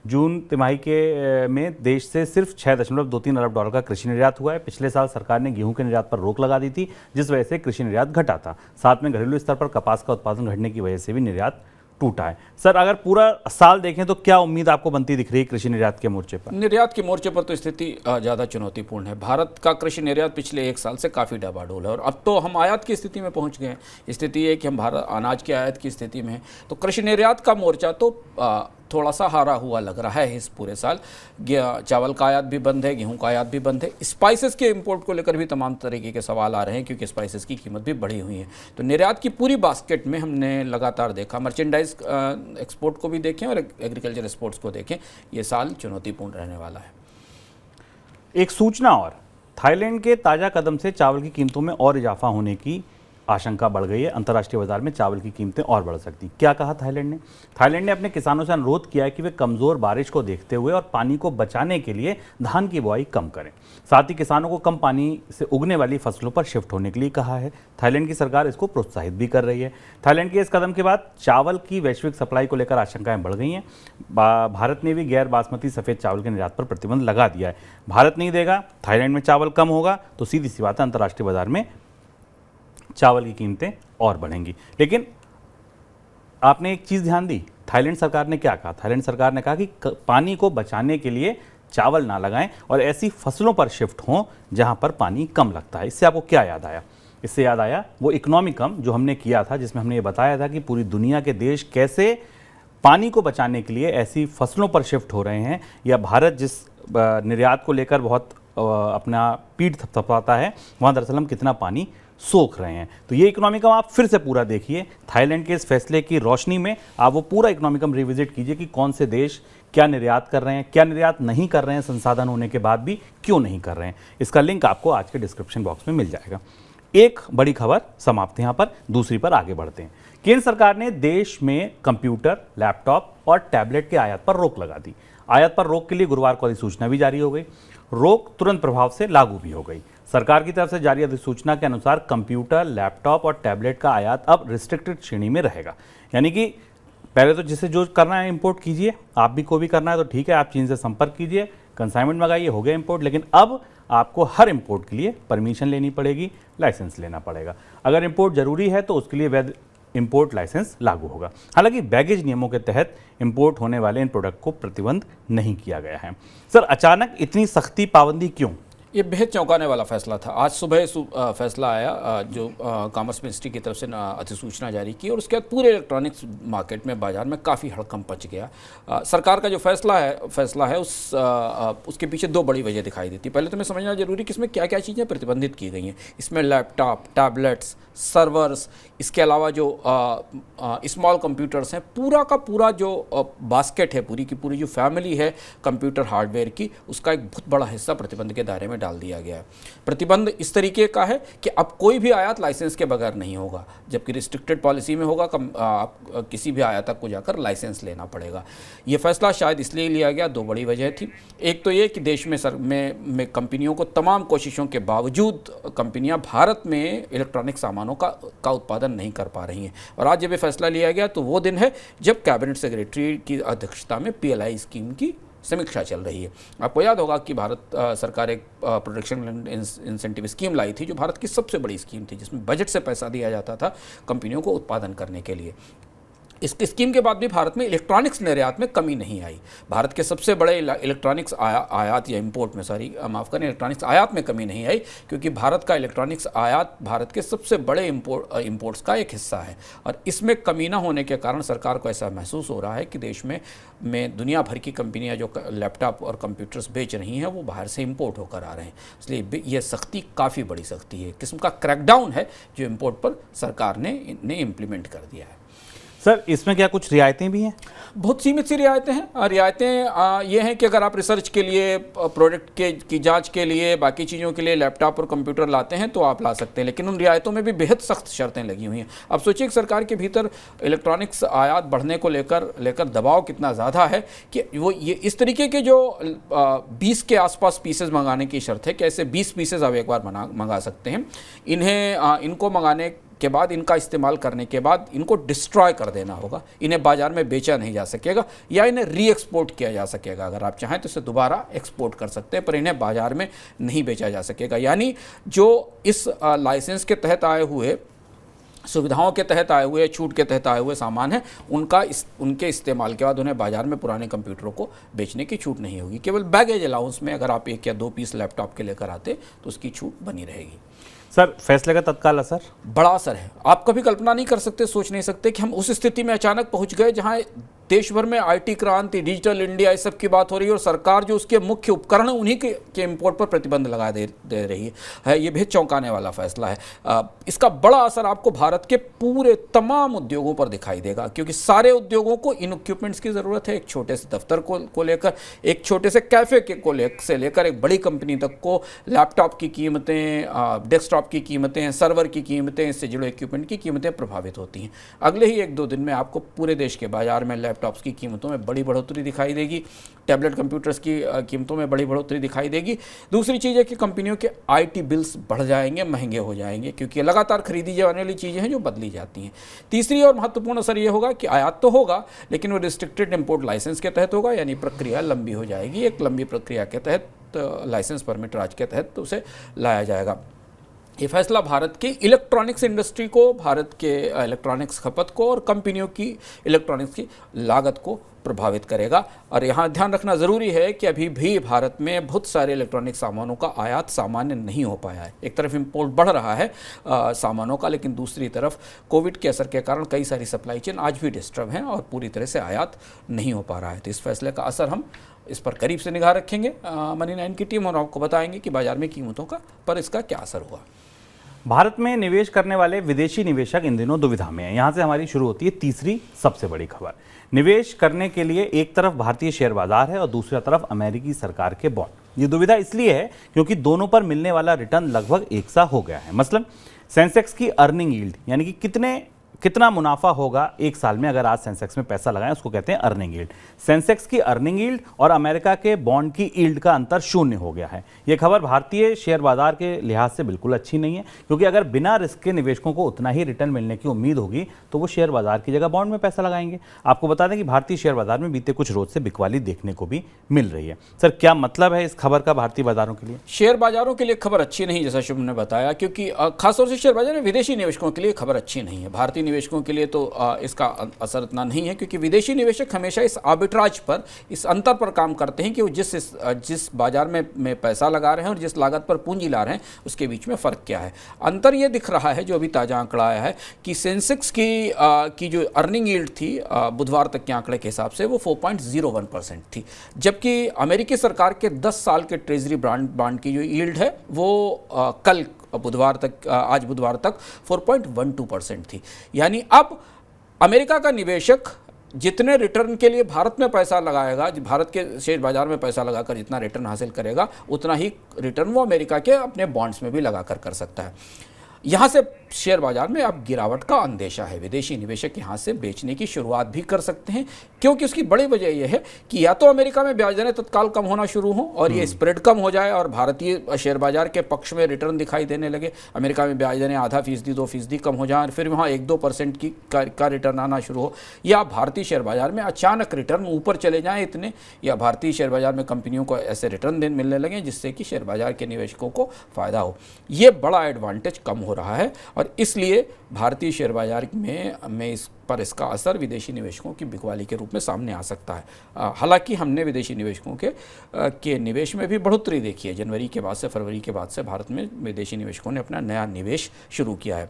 जून तिमाही के में देश से सिर्फ 6.23 अरब डॉलर का कृषि निर्यात हुआ है। पिछले साल सरकार ने गेहूं के निर्यात पर रोक लगा दी थी, जिस वजह से कृषि निर्यात घटा था। साथ में घरेलू स्तर पर कपास का उत्पादन घटने की वजह से भी निर्यात टूटा है। सर, अगर पूरा साल देखें तो क्या उम्मीद आपको बनती दिख रही है कृषि निर्यात के मोर्चे पर? निर्यात के मोर्चे पर तो स्थिति ज़्यादा चुनौतीपूर्ण है। भारत का कृषि निर्यात पिछले एक साल से काफ़ी डबाडोल है और अब तो हम आयात की स्थिति में पहुंच गए हैं। स्थिति है कि हम भारत अनाज की आयात की स्थिति में है, तो कृषि निर्यात का मोर्चा तो थोड़ा सा हारा हुआ लग रहा है इस पूरे साल। चावल का आयात भी बंद है, गेहूं का आयात भी बंद है। स्पाइसेस के इंपोर्ट को लेकर भी तमाम तरीके के सवाल आ रहे हैं क्योंकि स्पाइसेस की कीमत भी बढ़ी हुई है। तो निर्यात की पूरी बास्केट में हमने लगातार देखा, मर्चेंडाइज एक्सपोर्ट को भी देखें और एग्रीकल्चर एक्सपोर्ट्स को देखें, ये साल चुनौतीपूर्ण रहने वाला है। एक सूचना और, थाईलैंड के ताज़ा कदम से चावल की कीमतों में और इजाफा होने की आशंका बढ़ गई है। अंतर्राष्ट्रीय बाजार में चावल की कीमतें और बढ़ सकती। क्या कहा थाईलैंड ने? थाईलैंड ने अपने किसानों से अनुरोध किया है कि वे कमज़ोर बारिश को देखते हुए और पानी को बचाने के लिए धान की बुआई कम करें। साथ ही किसानों को कम पानी से उगने वाली फसलों पर शिफ्ट होने के लिए कहा है। थाईलैंड की सरकार इसको प्रोत्साहित भी कर रही है। थाईलैंड के इस कदम के बाद चावल की वैश्विक सप्लाई को लेकर आशंकाएं बढ़ गई हैं। भारत ने भी गैर बासमती सफ़ेद चावल के निर्यात पर प्रतिबंध लगा दिया है। भारत नहीं देगा, थाईलैंड में चावल कम होगा तो सीधी सी बात है, अंतर्राष्ट्रीय बाजार में चावल की कीमतें और बढ़ेंगी। लेकिन आपने एक चीज़ ध्यान दी, थाईलैंड सरकार ने क्या कहा? थाईलैंड सरकार ने कहा कि पानी को बचाने के लिए चावल ना लगाएं और ऐसी फसलों पर शिफ्ट हों जहां पर पानी कम लगता है। इससे आपको क्या याद आया? इससे याद आया वो इकोनॉमिकम जो हमने किया था, जिसमें हमने ये बताया था कि पूरी दुनिया के देश कैसे पानी को बचाने के लिए ऐसी फसलों पर शिफ्ट हो रहे हैं, या भारत जिस निर्यात को लेकर बहुत अपना पीठ थपथपाता है, वहाँ दरअसल हम कितना पानी सोख रहे हैं। तो ये इकोनॉमिकम आप फिर से पूरा देखिए। थाईलैंड के इस फैसले की रोशनी में आप वो पूरा इकोनॉमिकम रिविजिट कीजिए कि कौन से देश क्या निर्यात कर रहे हैं, क्या निर्यात नहीं कर रहे हैं, संसाधन होने के बाद भी क्यों नहीं कर रहे हैं। इसका लिंक आपको आज के डिस्क्रिप्शन बॉक्स में मिल जाएगा। एक बड़ी खबर समाप्त यहाँ पर, दूसरी पर आगे बढ़ते हैं। केंद्र सरकार ने देश में कंप्यूटर, लैपटॉप और टैबलेट के आयात पर रोक लगा दी। आयात पर रोक के लिए गुरुवार को अधिसूचना भी जारी हो गई। रोक तुरंत प्रभाव से लागू भी हो गई। सरकार की तरफ से जारी अधिसूचना के अनुसार कंप्यूटर, लैपटॉप और टैबलेट का आयात अब रिस्ट्रिक्टेड श्रेणी में रहेगा। यानी कि पहले तो जिसे जो करना है इंपोर्ट कीजिए, आप भी को भी करना है तो ठीक है, आप चीन से संपर्क कीजिए, कंसाइनमेंट मंगाइए, हो गया इंपोर्ट। लेकिन अब आपको हर इंपोर्ट के लिए परमिशन लेनी पड़ेगी, लाइसेंस लेना पड़ेगा। अगर इंपोर्ट जरूरी है तो उसके लिए वैध इंपोर्ट लाइसेंस लागू होगा। हालांकि बैगेज नियमों के तहत इंपोर्ट होने वाले इन प्रोडक्ट को प्रतिबंध नहीं किया गया है। सर, अचानक इतनी सख्ती पाबंदी क्यों? ये बेहद चौंकाने वाला फैसला था। आज सुबह फैसला आया जो कॉमर्स मिनिस्ट्री की तरफ से अधिसूचना जारी की और उसके बाद पूरे इलेक्ट्रॉनिक्स मार्केट में, बाजार में काफ़ी हड़कंप मच गया। सरकार का जो फैसला है उसके पीछे दो बड़ी वजह दिखाई देती। पहले तो मैं समझना जरूरी कि इसमें क्या क्या चीज़ें प्रतिबंधित की गई हैं। इसमें लैपटॉप, टैबलेट्स, सर्वर्स, इसके अलावा जो स्मॉल कंप्यूटर्स हैं, पूरा का पूरा जो बास्केट है, पूरी की पूरी जो फैमिली है कंप्यूटर हार्डवेयर की, उसका एक बहुत बड़ा हिस्सा प्रतिबंध के दायरे में डाल दिया गया है। प्रतिबंध इस तरीके का है कि अब कोई भी आयात लाइसेंस के बगैर नहीं होगा, जबकि रिस्ट्रिक्टेड पॉलिसी में होगा किसी भी आयातक को जाकर लाइसेंस लेना पड़ेगा। ये फैसला शायद इसलिए लिया गया, दो बड़ी वजह थी। एक तो ये कि देश में कंपनियों को तमाम कोशिशों के बावजूद कंपनियां भारत में इलेक्ट्रॉनिक सामानों का उत्पादन नहीं कर पा रही हैं। और आज जब ये फैसला लिया गया तो वो दिन है जब कैबिनेट सेक्रेटरी की अध्यक्षता में PLI स्कीम की समीक्षा चल रही है। आपको याद होगा कि भारत सरकार एक प्रोडक्शन इंसेंटिव स्कीम लाई थी, जो भारत की सबसे बड़ी स्कीम थी, जिसमें बजट से पैसा दिया जाता था कंपनियों को उत्पादन करने के लिए। इस स्कीम के बाद भी भारत में इलेक्ट्रॉनिक्स निर्यात में कमी नहीं आई। भारत के सबसे बड़े इलेक्ट्रॉनिक्स आयात या इंपोर्ट में इलेक्ट्रॉनिक्स आयात में कमी नहीं आई, क्योंकि भारत का इलेक्ट्रॉनिक्स आयात भारत के सबसे बड़े इंपोर्ट्स का एक हिस्सा है। और इसमें कमी ना होने के कारण सरकार को ऐसा महसूस हो रहा है कि देश में दुनिया भर की कंपनियां जो लैपटॉप और कंप्यूटर्स बेच रही हैं वो बाहर से इंपोर्ट होकर आ रहे हैं। इसलिए यह सख्ती काफ़ी बड़ी सख्ती है, किस्म का क्रैकडाउन है जो इंपोर्ट पर सरकार ने इम्प्लीमेंट कर दिया है। सर इसमें क्या कुछ रियायतें भी हैं? बहुत सीमित सी रियायतें हैं। रियायतें ये हैं कि अगर आप रिसर्च के लिए, प्रोडक्ट की जांच के लिए, बाकी चीज़ों के लिए लैपटॉप और कंप्यूटर लाते हैं तो आप ला सकते हैं, लेकिन उन रियायतों में भी बेहद सख्त शर्तें लगी हुई हैं। अब सोचिए कि सरकार के भीतर इलेक्ट्रॉनिक्स आयात बढ़ने को लेकर दबाव कितना ज़्यादा है कि वो ये इस तरीके के जो 20 के आसपास पीसेज मंगाने की शर्त है कि ऐसे 20 पीसेज आप एक बार मंगा सकते हैं। इनको मंगाने के बाद, इनका इस्तेमाल करने के बाद इनको डिस्ट्रॉय कर देना होगा। इन्हें बाजार में बेचा नहीं जा सकेगा या इन्हें री एक्सपोर्ट किया जा सकेगा। अगर आप चाहें तो इसे दोबारा एक्सपोर्ट कर सकते हैं, पर इन्हें बाजार में नहीं बेचा जा सकेगा। यानी जो इस लाइसेंस के तहत आए हुए, सुविधाओं के तहत आए हुए, छूट के तहत आए हुए सामान हैं, उनके इस्तेमाल के बाद उन्हें बाजार में पुराने कंप्यूटरों को बेचने की छूट नहीं होगी। केवल बैगेज अलाउंस में अगर आप 1 या 2 पीस लैपटॉप के लेकर आते तो उसकी छूट बनी रहेगी। सर फैसले का तत्काल असर? बड़ा असर है। आप कभी कल्पना नहीं कर सकते, सोच नहीं सकते कि हम उस स्थिति में अचानक पहुंच गए जहां देश भर में आईटी क्रांति, डिजिटल इंडिया, इस सब की बात हो रही है और सरकार जो उसके मुख्य उपकरण उन्हीं के इंपोर्ट पर प्रतिबंध लगा दे रही है। ये बेहद चौंकाने वाला फैसला है। इसका बड़ा असर आपको भारत के पूरे तमाम उद्योगों पर दिखाई देगा, क्योंकि सारे उद्योगों को इन इक्विपमेंट्स की ज़रूरत है। एक छोटे से दफ्तर को लेकर, एक छोटे से कैफ़े से लेकर एक बड़ी कंपनी तक को लैपटॉप की कीमतें, डेस्कटॉप की कीमतें, सर्वर की कीमतें, इससे जुड़े इक्विपमेंट की कीमतें प्रभावित होती हैं। अगले ही 1-2 दिन में आपको पूरे देश के बाजार में लैपटॉप्स की कीमतों में बड़ी बढ़ोतरी दिखाई देगी, टैबलेट कंप्यूटर्स की कीमतों में बड़ी बढ़ोतरी दिखाई देगी। दूसरी चीज़ है कि कंपनियों के आईटी बिल्स बढ़ जाएंगे, महंगे हो जाएंगे, क्योंकि लगातार खरीदी जाने वाली चीज़ें हैं जो बदली जाती हैं। तीसरी और महत्वपूर्ण असर ये होगा कि आयात तो होगा, लेकिन वो रिस्ट्रिक्टेड इंपोर्ट लाइसेंस के तहत होगा, यानी प्रक्रिया लंबी हो जाएगी। एक लंबी प्रक्रिया के तहत लाइसेंस परमिट राज के तहत उसे लाया जाएगा। ये फैसला भारत की इलेक्ट्रॉनिक्स इंडस्ट्री को, भारत के इलेक्ट्रॉनिक्स खपत को और कंपनियों की इलेक्ट्रॉनिक्स की लागत को प्रभावित करेगा। और यहाँ ध्यान रखना ज़रूरी है कि अभी भी भारत में बहुत सारे इलेक्ट्रॉनिक सामानों का आयात सामान्य नहीं हो पाया है। एक तरफ इंपोर्ट बढ़ रहा है सामानों का, लेकिन दूसरी तरफ कोविड के असर के कारण कई सारी सप्लाई चेन आज भी डिस्टर्ब हैं और पूरी तरह से आयात नहीं हो पा रहा है। तो इस फैसले का असर हम इस पर करीब से निगाह रखेंगे मनी 9 की टीम, और आपको बताएंगे कि बाजार में कीमतों पर इसका क्या असर हुआ। भारत में निवेश करने वाले विदेशी निवेशक इन दिनों दुविधा में हैं। यहाँ से हमारी शुरू होती है तीसरी सबसे बड़ी खबर। निवेश करने के लिए एक तरफ भारतीय शेयर बाजार है और दूसरी तरफ अमेरिकी सरकार के बॉन्ड। ये दुविधा इसलिए है क्योंकि दोनों पर मिलने वाला रिटर्न लगभग एक सा हो गया है। मसलन सेंसेक्स की अर्निंग यील्ड, यानी कि कितना मुनाफा होगा एक साल में अगर आज सेंसेक्स में पैसा लगाएं, उसको कहते हैं अर्निंग यील्ड। सेंसेक्स की अर्निंग यील्ड और अमेरिका के बॉन्ड की यील्ड का अंतर 0 हो गया है। यह खबर भारतीय शेयर बाजार के लिहाज से बिल्कुल अच्छी नहीं है, क्योंकि अगर बिना रिस्क के निवेशकों को उतना ही रिटर्न मिलने की उम्मीद होगी तो वो शेयर बाजार की जगह बॉन्ड में पैसा लगाएंगे। आपको बता दें कि भारतीय शेयर बाजार में बीते कुछ रोज से बिकवाली देखने को भी मिल रही है। सर क्या मतलब है इस खबर का भारतीय बाजारों के लिए? शेयर बाजारों के लिए खबर अच्छी नहीं, जैसा शुभ ने बताया, क्योंकि खासतौर से शेयर बाजार में विदेशी निवेशकों के लिए खबर अच्छी नहीं है। भारतीय निवेशकों के लिए तो इसका असर इतना नहीं है, क्योंकि विदेशी निवेशक हमेशा इस आर्बिट्राज पर, इस अंतर पर काम करते हैं कि वो जिस बाजार में पैसा लगा रहे हैं और जिस लागत पर पूंजी ला रहे हैं उसके बीच में फ़र्क क्या है। अंतर ये दिख रहा है, जो अभी ताज़ा आंकड़ा आया है, कि सेंसेक्स की जो अर्निंग यील्ड थी बुधवार तक के आंकड़े के हिसाब से वो 4.01% थी, जबकि अमेरिकी सरकार के 10 साल के ट्रेजरी बॉन्ड की जो यील्ड है वो आज बुधवार तक 4.12% थी। यानी अब अमेरिका का निवेशक जितने रिटर्न के लिए भारत में पैसा लगाएगा, भारत के शेयर बाजार में पैसा लगाकर जितना रिटर्न हासिल करेगा, उतना ही रिटर्न वो अमेरिका के अपने बॉन्ड्स में भी लगाकर कर सकता है। यहाँ से शेयर बाजार में अब गिरावट का अंदेशा है। विदेशी निवेशक यहाँ से बेचने की शुरुआत भी कर सकते हैं, क्योंकि उसकी बड़ी वजह यह है कि या तो अमेरिका में ब्याज दरें तत्काल कम होना शुरू हो और ये स्प्रेड कम हो जाए और भारतीय शेयर बाजार के पक्ष में रिटर्न दिखाई देने लगे। अमेरिका में ब्याज दरें 0.5%, 2% कम हो जाए और फिर वहाँ 1-2% का रिटर्न आना शुरू हो, या भारतीय शेयर बाजार में अचानक रिटर्न ऊपर चले जाएँ इतने, या भारतीय शेयर बाजार में कंपनियों को ऐसे रिटर्न मिलने लगे जिससे कि शेयर बाजार के निवेशकों को फ़ायदा हो। ये बड़ा एडवांटेज कम हो रहा है और इसलिए भारतीय शेयर बाजार में इसका असर विदेशी निवेशकों की बिकवाली के रूप में सामने आ सकता है। हालांकि हमने विदेशी निवेशकों के निवेश में भी बढ़ोतरी देखी है। जनवरी के बाद से, फरवरी के बाद से भारत में विदेशी निवेशकों ने अपना नया निवेश शुरू किया है।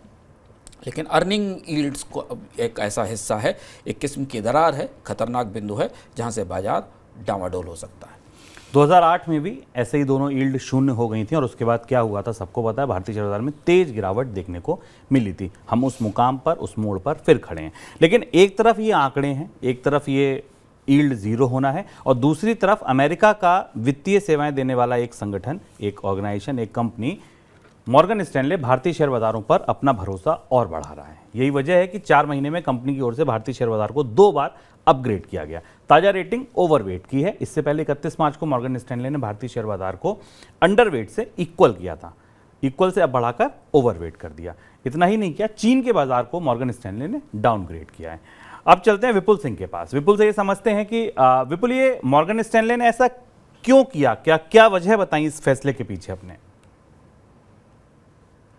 लेकिन अर्निंग यील्ड्स को एक ऐसा हिस्सा है, एक किस्म की दरार है, खतरनाक बिंदु है, जहाँ से बाजार डामाडोल हो सकता है। 2008 में भी ऐसे ही दोनों यील्ड शून्य हो गई थी और उसके बाद क्या हुआ था सबको पता है, भारतीय शेयर बाजार में तेज गिरावट देखने को मिली थी। हम उस मुकाम पर, उस मोड़ पर फिर खड़े हैं। लेकिन एक तरफ ये आंकड़े हैं, एक तरफ ये यील्ड जीरो होना है और दूसरी तरफ अमेरिका का वित्तीय सेवाएं देने वाला एक संगठन, एक ऑर्गेनाइजेशन, एक कंपनी मॉर्गन स्टैनले भारतीय शेयर बाजारों पर अपना भरोसा और बढ़ा रहा है। यही वजह है कि 4 महीने में कंपनी की ओर से भारतीय शेयर बाजार को 2 बार अपग्रेड किया गया। ताजा रेटिंग ओवरवेट की है। इससे पहले 31 मार्च को मॉर्गन स्टैनले ने भारतीय शेयर बाजार को अंडरवेट से इक्वल किया था, इक्वल से अब बढ़ाकर ओवरवेट कर दिया। इतना ही नहीं किया, चीन के बाजार को मॉर्गन स्टैनले ने डाउनग्रेड किया है। अब चलते हैं विपुल सिंह के पास। विपुल से ये समझते हैं कि विपुल, ये मॉर्गन स्टैनले ने ऐसा क्यों किया, क्या वजह बताई इस फैसले के पीछे अपने?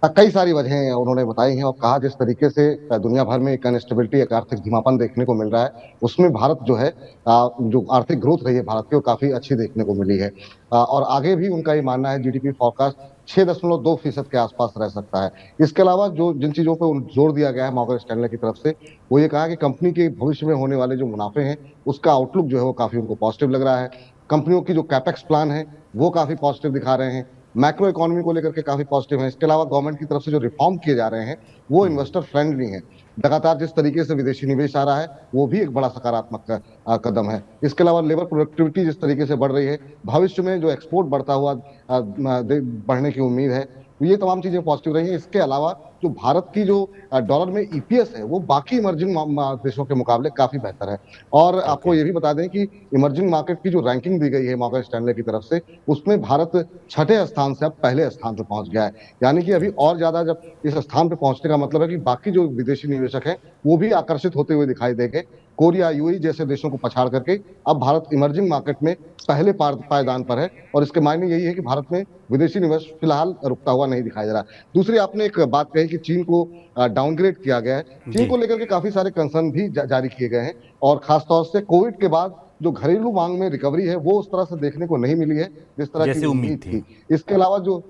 कई सारी वजहें उन्होंने बताई हैं और कहा जिस तरीके से दुनिया भर में एक अनस्टेबिलिटी, एक आर्थिक धीमापन देखने को मिल रहा है, उसमें भारत जो है जो आर्थिक ग्रोथ रही है भारत की वो काफी अच्छी देखने को मिली है। और आगे भी उनका ये मानना है जीडीपी फोरकास्ट 6.2% के आसपास रह सकता है। इसके अलावा जो जिन चीजों पर जोर दिया गया है मॉर्गन स्टैनले की तरफ से, वो ये कहा कि कंपनी के भविष्य में होने वाले जो मुनाफे हैं उसका आउटलुक जो है वो काफी उनको पॉजिटिव लग रहा है। कंपनियों की जो कैपेक्स प्लान है वो काफी पॉजिटिव दिखा रहे हैं, मैक्रो इकोनॉमी को लेकर के काफी पॉजिटिव है। इसके अलावा गवर्नमेंट की तरफ से जो रिफॉर्म किए जा रहे हैं वो इन्वेस्टर फ्रेंडली हैं। लगातार जिस तरीके से विदेशी निवेश आ रहा है वो भी एक बड़ा सकारात्मक कदम है। इसके अलावा लेबर प्रोडक्टिविटी जिस तरीके से बढ़ रही है, भविष्य में जो एक्सपोर्ट बढ़ता हुआ बढ़ने की उम्मीद है, ये तमाम चीजें पॉजिटिव रही हैं। इसके अलावा जो भारत की जो डॉलर में ईपीएस है वो बाकी इमर्जिंग देशों के मुकाबले काफी बेहतर है। और आपको ये भी बता दें कि इमर्जिंग मार्केट की जो रैंकिंग दी गई है मॉर्गन स्टैनले की तरफ से, उसमें भारत 6ठे स्थान से अब पहले स्थान पर पहुंच गया है। यानी कि अभी और ज्यादा जब इस स्थान पर पहुंचने का मतलब है कि बाकी जो विदेशी निवेशक हैं वो भी आकर्षित होते हुए दिखाई देंगे। कोरिया, यूएई जैसे देशों को पछाड़ करके अब भारत इमर्जिंग मार्केट में पहले पायदान पर है और इसके मायने यही है कि भारत में विदेशी निवेश फिलहाल रुकता हुआ नहीं दिखाई दे रहा। दूसरी आपने एक बात कही कि चीन को डाउनग्रेड किया गया है। चीन को लेकर के काफी सारे कंसर्न भी जारी किए गए हैं और खासतौर से कोविड के बाद जो घरेलू मांग में रिकवरी है वो उस तरह से देखने को नहीं मिली है जिस तरह की उम्मीद थी। इसके अलावा जो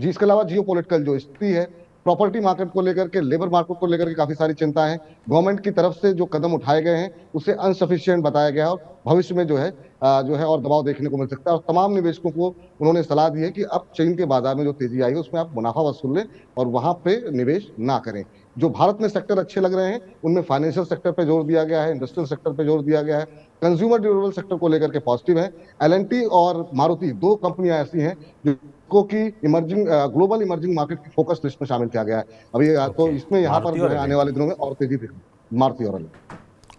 इसके अलावा जियोपॉलिटिकल जो स्थिति है, प्रॉपर्टी मार्केट को लेकर के, लेबर मार्केट को लेकर के काफी सारी चिंता है। गवर्नमेंट की तरफ से जो कदम उठाए गए हैं उसे अनसफिशिएंट बताया गया है और भविष्य में जो है और दबाव देखने को मिल सकता है। और तमाम निवेशकों को उन्होंने सलाह दी है कि अब चीन के बाजार में जो तेजी आई है उसमें आप मुनाफा वसूल लें और वहां पे निवेश ना करें। जो भारत में सेक्टर अच्छे लग रहे हैं उनमें फाइनेंशियल सेक्टर पे जोर दिया गया है, इंडस्ट्रियल सेक्टर पे जोर दिया गया है, कंज्यूमर ड्यूरेबल सेक्टर को लेकर के पॉजिटिव है। एल&टी और मारुति 2 कंपनियां ऐसी हैं जिनको की इमर्जिंग ग्लोबल इमर्जिंग मार्केट की फोकस लिस्ट में शामिल किया गया है अभी। तो इसमें यहाँ पर जो है आने वाले दिनों में और तेजी दिखेगी, मारुति और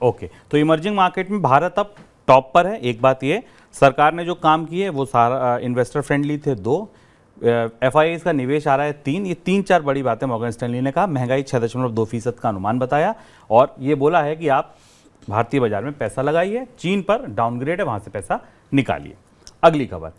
ओके। तो इमर्जिंग मार्केट में भारत अब टॉप पर है। एक बात ये, सरकार ने जो काम किए वो सारा इन्वेस्टर फ्रेंडली थे। 2 FIIs का निवेश आ रहा है 3। ये 3-4 बड़ी बातें मॉर्गन स्टैनली ने कहा। महंगाई 6.2% का अनुमान बताया और ये बोला है कि आप भारतीय बाजार में पैसा लगाइए, चीन पर डाउनग्रेड है वहां से पैसा निकालिए। अगली खबर,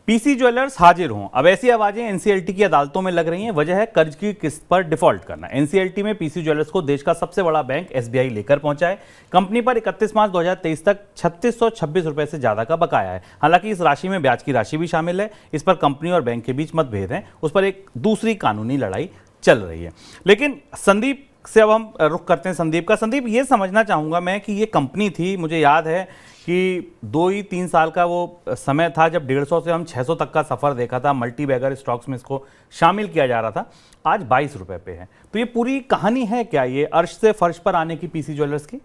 पीसी ज्वेलर्स हाजिर हों। अब ऐसी आवाजें एनसीएलटी की अदालतों में लग रही हैं। वजह है कर्ज की किस्त पर डिफॉल्ट करना। एनसीएलटी में पीसी ज्वेलर्स को देश का सबसे बड़ा बैंक एसबीआई लेकर पहुंचा है। कंपनी पर 31 मार्च 2023 तक 3626 रुपए से ज्यादा का बकाया है। हालांकि इस राशि में ब्याज की राशि भी शामिल है। इस पर कंपनी और बैंक के बीच मतभेद हैं, उस पर एक दूसरी कानूनी लड़ाई चल रही है। लेकिन संदीप से अब हम रुख करते हैं संदीप का। संदीप, ये समझना चाहूंगा मैं कि ये कंपनी थी, मुझे याद है कि 2-3 साल का वो समय था जब 150 से हम 600 तक का सफ़र देखा था। मल्टी बैगर स्टॉक्स में इसको शामिल किया जा रहा था। आज 22 रुपए पे है। तो ये पूरी कहानी है क्या, ये अर्श से फर्श पर आने की पीसी ज्वेलर्स की?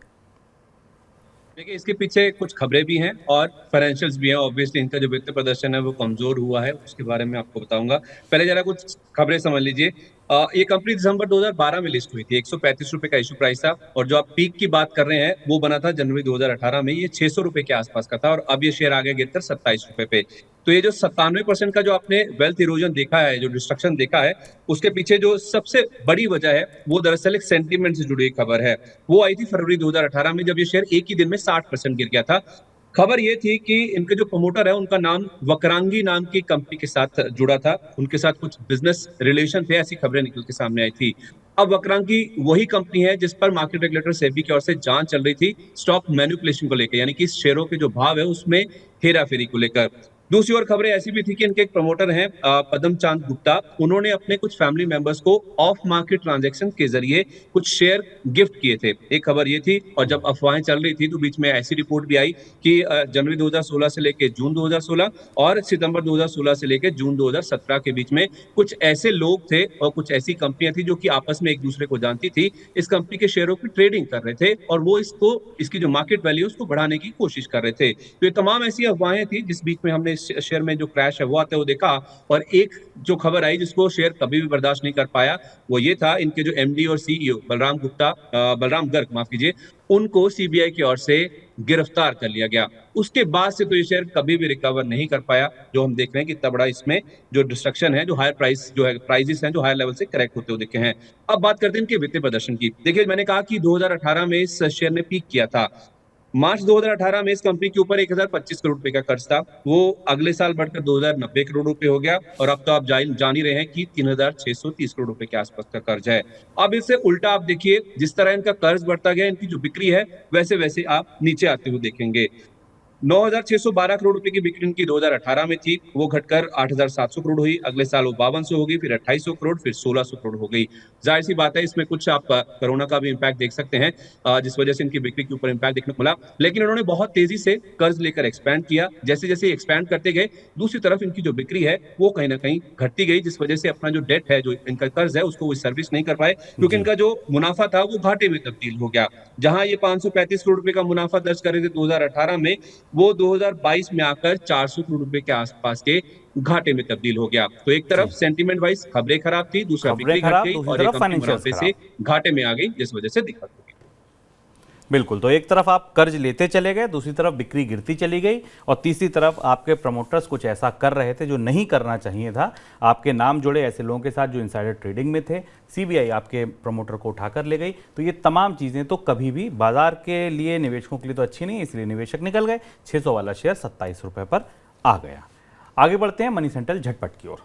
देखिए, इसके पीछे कुछ खबरें भी हैं और फाइनेंशियल्स भी हैं। ऑब्वियसली इनका जो वित्तीय प्रदर्शन है वो कमजोर हुआ है, उसके बारे में आपको बताऊंगा। पहले जरा कुछ खबरें समझ लीजिए। ये कंपनी दिसंबर 2012 में लिस्ट हुई थी। 135 रुपए का इशू प्राइस था और जो आप पीक की बात कर रहे हैं वो बना था जनवरी 2018 में। ये 600 रुपए के आसपास का था और अब ये शेयर आ गया गिरकर 27 रुपए पे। तो ये जो 97% का जो आपने वेल्थ इरोजन देखा है, जो डिस्ट्रक्शन देखा है, उसके पीछे जो सबसे बड़ी वजह है वो दरअसल एक सेंटीमेंट से जुड़ी खबर है। वो आई थी फरवरी 2018 में जब ये शेयर एक ही दिन में 60% गिर गया था। खबर ये थी कि इनके जो प्रमोटर है उनका नाम वक्रांगी नाम की कंपनी के साथ जुड़ा था, उनके साथ कुछ बिजनेस रिलेशन थे, ऐसी खबरें निकल के सामने आई थी। अब वक्रांगी वही कंपनी है जिस पर मार्केट रेगुलेटर सेबी की ओर से जांच चल रही थी स्टॉक मैनिपुलेशन को लेकर, यानी कि शेयरों के जो भाव है उसमें हेराफेरी को लेकर। दूसरी ओर खबरें ऐसी भी थी कि इनके एक प्रमोटर हैं पदम चांद गुप्ता, उन्होंने अपने कुछ फैमिली मेंबर्स को ऑफ मार्केट ट्रांजैक्शन के जरिए कुछ शेयर गिफ्ट किए थे। एक खबर ये थी, और जब अफवाहें चल रही थी तो बीच में ऐसी रिपोर्ट भी आई कि जनवरी 2016 से लेकर जून 2016 और सितंबर 2016 से लेकर जून 2017 के बीच में कुछ ऐसे लोग थे और कुछ ऐसी कंपनियां थी जो कि आपस में एक दूसरे को जानती थी, इस कंपनी के शेयरों की ट्रेडिंग कर रहे थे और वो इसकी जो मार्केट वैल्यू उसको बढ़ाने की कोशिश कर रहे थे। तो ये तमाम ऐसी अफवाहें थी जिस बीच में हमने शेयर में जो क्रैश है वो आते हुए देखा। और एक जो खबर आई जिसको शेयर कभी भी बर्दाश्त नहीं कर पाया, वो ये था इनके जो एमडी और सीईओ बलराम गर्ग माफ कीजिए, उनको सीबीआई की ओर से गिरफ्तार कर लिया गया। उसके बाद से तो ये शेयर कभी भी रिकवर नहीं कर पाया। जो हम देख रहे हैं कि इतना बड़ा इसमें जो डिस्ट्रक्शन है, जो हायर प्राइस जो है प्राइजेस हैं जो हायर लेवल से करेक्ट होते हुए दिखे हैं। अब बात करते हैं इनके वित्तीय प्रदर्शन की। देखिए, मैंने कहा कि 2018 में इस शेयर ने पीक किया था। मार्च 2018 में इस कंपनी के ऊपर 1025 करोड़ रुपए का कर्ज था, वो अगले साल बढ़कर 2090 करोड़ रुपए हो गया और अब तो आप जान ही रहे हैं कि 3630 करोड़ रुपए के आसपास का कर्ज है। अब इससे उल्टा आप देखिए, जिस तरह इनका कर्ज बढ़ता गया, इनकी जो बिक्री है वैसे वैसे आप नीचे आते हुए देखेंगे। 9,612 करोड़ रुपए की बिक्री इनकी 2018 में थी, वो घटकर 8,700 करोड़ हुई। अगले साल वो 5200 हो गई, फिर 2800 करोड़, फिर 1600 करोड़ हो गई। जाहिर सी बात है, इसमें कुछ आप कोरोना का भी इम्पैक्ट देख सकते हैं, जिस वजह से इनकी बिक्री के ऊपर इम्पैक्ट देखने को मिला। लेकिन उन्होंने बहुत तेजी से कर्ज लेकर एक्सपैंड किया। जैसे जैसे एक्सपैंड करते गए, दूसरी तरफ इनकी जो बिक्री है वो कहीं ना कहीं घटती गई, जिस वजह से अपना जो डेट है, जो इनका कर्ज है, उसको वो सर्विस नहीं कर पाए, क्योंकि इनका जो मुनाफा था वो घाटे में तब्दील हो गया। जहां ये 535 करोड़ रुपए का मुनाफा दर्ज कर रहे थे 2018 में, वो 2022 में आकर 400 करोड़ रुपए के आसपास के घाटे में तब्दील हो गया। तो एक तरफ सेंटीमेंट वाइज खबरें खराब थी, दूसरा बिक्री घट गई और एक कंपनी मुनाफे से घाटे में आ गई, जिस वजह से दिक्कत हो गई। बिल्कुल, तो एक तरफ आप कर्ज लेते चले गए, दूसरी तरफ बिक्री गिरती चली गई और तीसरी तरफ आपके प्रमोटर्स कुछ ऐसा कर रहे थे जो नहीं करना चाहिए था। आपके नाम जुड़े ऐसे लोगों के साथ जो इनसाइडर ट्रेडिंग में थे, सीबीआई आपके प्रमोटर को उठाकर ले गई। तो ये तमाम चीज़ें तो कभी भी बाजार के लिए, निवेशकों के लिए तो अच्छी नहीं, इसलिए निवेशक निकल गए। 600 वाला शेयर 27 रुपये पर आ गया। आगे बढ़ते हैं मनी सेंट्रल झटपट की ओर।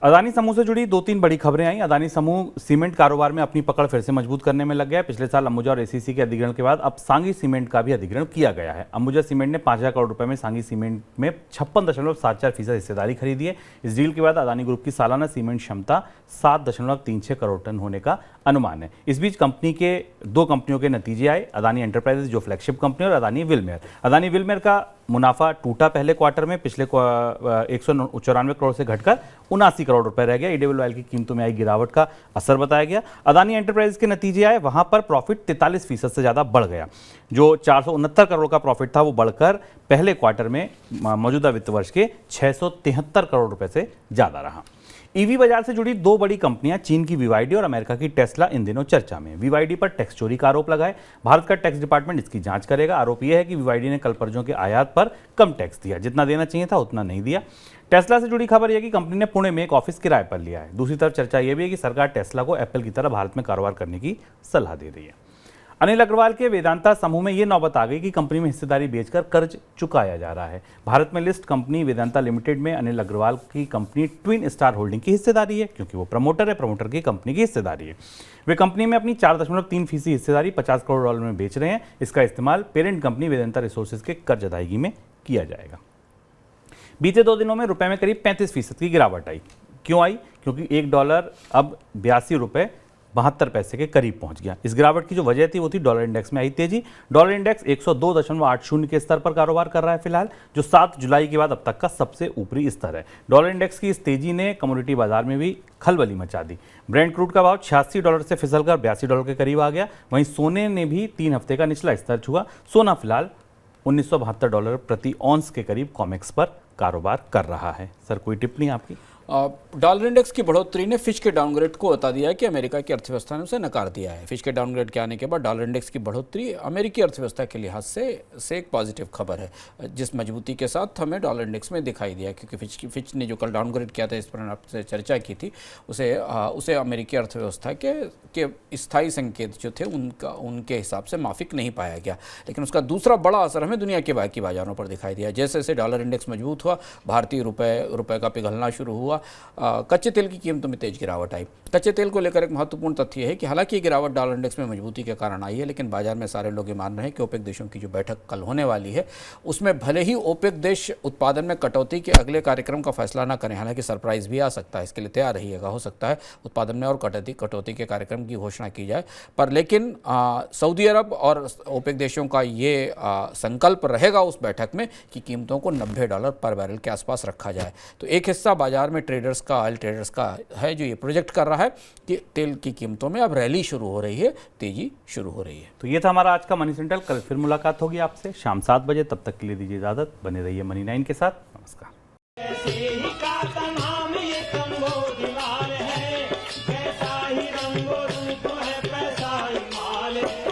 अदानी समूह से जुड़ी 2-3 बड़ी खबरें आई। अदानी समूह सीमेंट कारोबार में अपनी पकड़ फिर से मजबूत करने में लग गया है। पिछले साल अंबुजा और एसीसी के अधिग्रहण के बाद अब सांगी सीमेंट का भी अधिग्रहण किया गया है। अंबुजा सीमेंट ने 5,000 करोड़ रुपए में सांगी सीमेंट में 56.74% हिस्सेदारी खरीदी है। इस डील के बाद अदानी ग्रुप की सालाना सीमेंट क्षमता 7.36 करोड़ टन होने का अनुमान है। इस बीच कंपनी के 2 कंपनियों के नतीजे आए, अदानी एंटरप्राइजेज जो फ्लैगशिप कंपनी और अदानी विलमेर। अदानी विलमेर का मुनाफा टूटा पहले क्वार्टर में, पिछले 194 करोड़ से घटकर 79 करोड़ रुपए रह गया। ईडब्ल्यूआईएल की कीमतों में आई गिरावट का असर बताया गया। अदानी एंटरप्राइजेज के नतीजे आए, वहां पर प्रॉफिट 43% से ज्यादा बढ़ गया। जो 469 करोड़ का प्रॉफिट था वो बढ़कर पहले क्वार्टर में मौजूदा वित्त वर्ष के 673 करोड़ रुपए से ज्यादा रहा। ईवी बाजार से जुड़ी 2 बड़ी कंपनियां, चीन की बीवाईडी और अमेरिका की टेस्ला, इन दिनों चर्चा में। बीवाईडी पर टैक्स चोरी का आरोप लगाए, भारत का टैक्स डिपार्टमेंट इसकी जांच करेगा। आरोप यह है कि बीवाईडी ने कल पर्जों के आयात पर कम टैक्स दिया, जितना देना चाहिए था उतना नहीं दिया। टेस्ला से जुड़ी खबर यह कि कंपनी ने पुणे में एक ऑफिस किराए पर लिया है। दूसरी तरफ चर्चा यह भी है कि सरकार टेस्ला को एप्पल की तरह भारत में कारोबार करने की सलाह दे रही है। अनिल अग्रवाल के वेदांता समूह में यह नौबत आ गई कि कंपनी में हिस्सेदारी बेचकर कर्ज चुकाया जा रहा है। भारत में लिस्ट कंपनी वेदांता लिमिटेड में अनिल अग्रवाल की कंपनी ट्विन स्टार होल्डिंग की हिस्सेदारी है, क्योंकि वो प्रमोटर है, प्रमोटर की कंपनी की हिस्सेदारी है। वे कंपनी में अपनी 4.3% हिस्सेदारी $50 करोड़ में बेच रहे हैं। इसका इस्तेमाल पेरेंट कंपनी वेदांता रिसोर्सेज के कर्ज अदायगी में किया जाएगा। बीते 2 दिनों में रुपए में करीब 35% की गिरावट आई। क्यों आई? क्योंकि $1 अब 82 रुपए 72 पैसे के करीब पहुंच गया। इस गिरावट की जो वजह थी वो थी डॉलर इंडेक्स में आई तेजी। डॉलर इंडेक्स 102.80 के स्तर पर कारोबार कर रहा है फिलहाल, जो 7 जुलाई के बाद अब तक का सबसे ऊपरी स्तर है। डॉलर इंडेक्स की इस तेजी ने कमोडिटी बाजार में भी खलबली मचा दी। ब्रेंट क्रूड का भाव $86 से फिसलकर $82 के करीब आ गया। वहीं सोने ने भी 3 हफ्ते का निचला स्तर छुआ। सोना फिलहाल $1972 प्रति ऑन्स के करीब कॉमेक्स पर कारोबार कर रहा है। सर, कोई टिप्पणी आपकी? डॉलर इंडेक्स की बढ़ोतरी ने फिच के डाउनग्रेड को बता दिया है कि अमेरिका की अर्थव्यवस्था ने उसे नकार दिया है। फिच के डाउनग्रेड के आने के बाद डॉलर इंडेक्स की बढ़ोतरी अमेरिकी अर्थव्यवस्था के लिहाज से एक पॉजिटिव खबर है, जिस मजबूती के साथ हमें डॉलर इंडेक्स में दिखाई दिया, क्योंकि फिच ने जो कल डाउनग्रेड किया था, इस पर आपसे चर्चा की थी, उसे अमेरिकी अर्थव्यवस्था के स्थायी संकेत जो थे उनके हिसाब से माफिक नहीं पाया गया। लेकिन उसका दूसरा बड़ा असर हमें दुनिया के बाकी बाजारों पर दिखाई दिया। जैसे जैसे डॉलर इंडेक्स मजबूत हुआ, भारतीय रुपये का पिघलना शुरू हुआ, कच्चे तेल की कीमतों में तेज गिरावट आई। कच्चे तेल को लेकर एक महत्वपूर्ण तथ्य है कि हालांकि ये गिरावट डॉलर इंडेक्स में मजबूती के कारण आई है, लेकिन बाजार में सारे लोग ये मान रहे हैं कि ओपेक देशों की जो बैठक कल होने वाली है उसमें भले ही ओपेक देश उत्पादन में कटौती के अगले कार्यक्रम का फैसला ना करें, हालांकि सरप्राइज भी आ सकता है, इसके लिए तैयार रहिएगा, हो सकता है उत्पादन में और कटौती के कार्यक्रम की घोषणा की जाए, पर लेकिन सऊदी अरब और ओपेक देशों का ये संकल्प रहेगा उस बैठक में कि कीमतों को $90 पर बैरल के आसपास रखा जाए। तो एक हिस्सा बाजार में ट्रेडर्स का, ऑयल ट्रेडर्स का है जो ये प्रोजेक्ट कर रहा है कि तेल की कीमतों में अब रैली शुरू हो रही है, तेजी शुरू हो रही है। तो ये था हमारा आज का मनी सेंट्रल। कल फिर मुलाकात होगी आपसे शाम 7 बजे। तब तक के लिए दीजिए इजाजत, बने रहिए मनी 9 के साथ। नमस्कार। ऐसे ही का नाम ये कंबोज लाल है, जैसा ही रंगो रूप है पैसा ही माल है।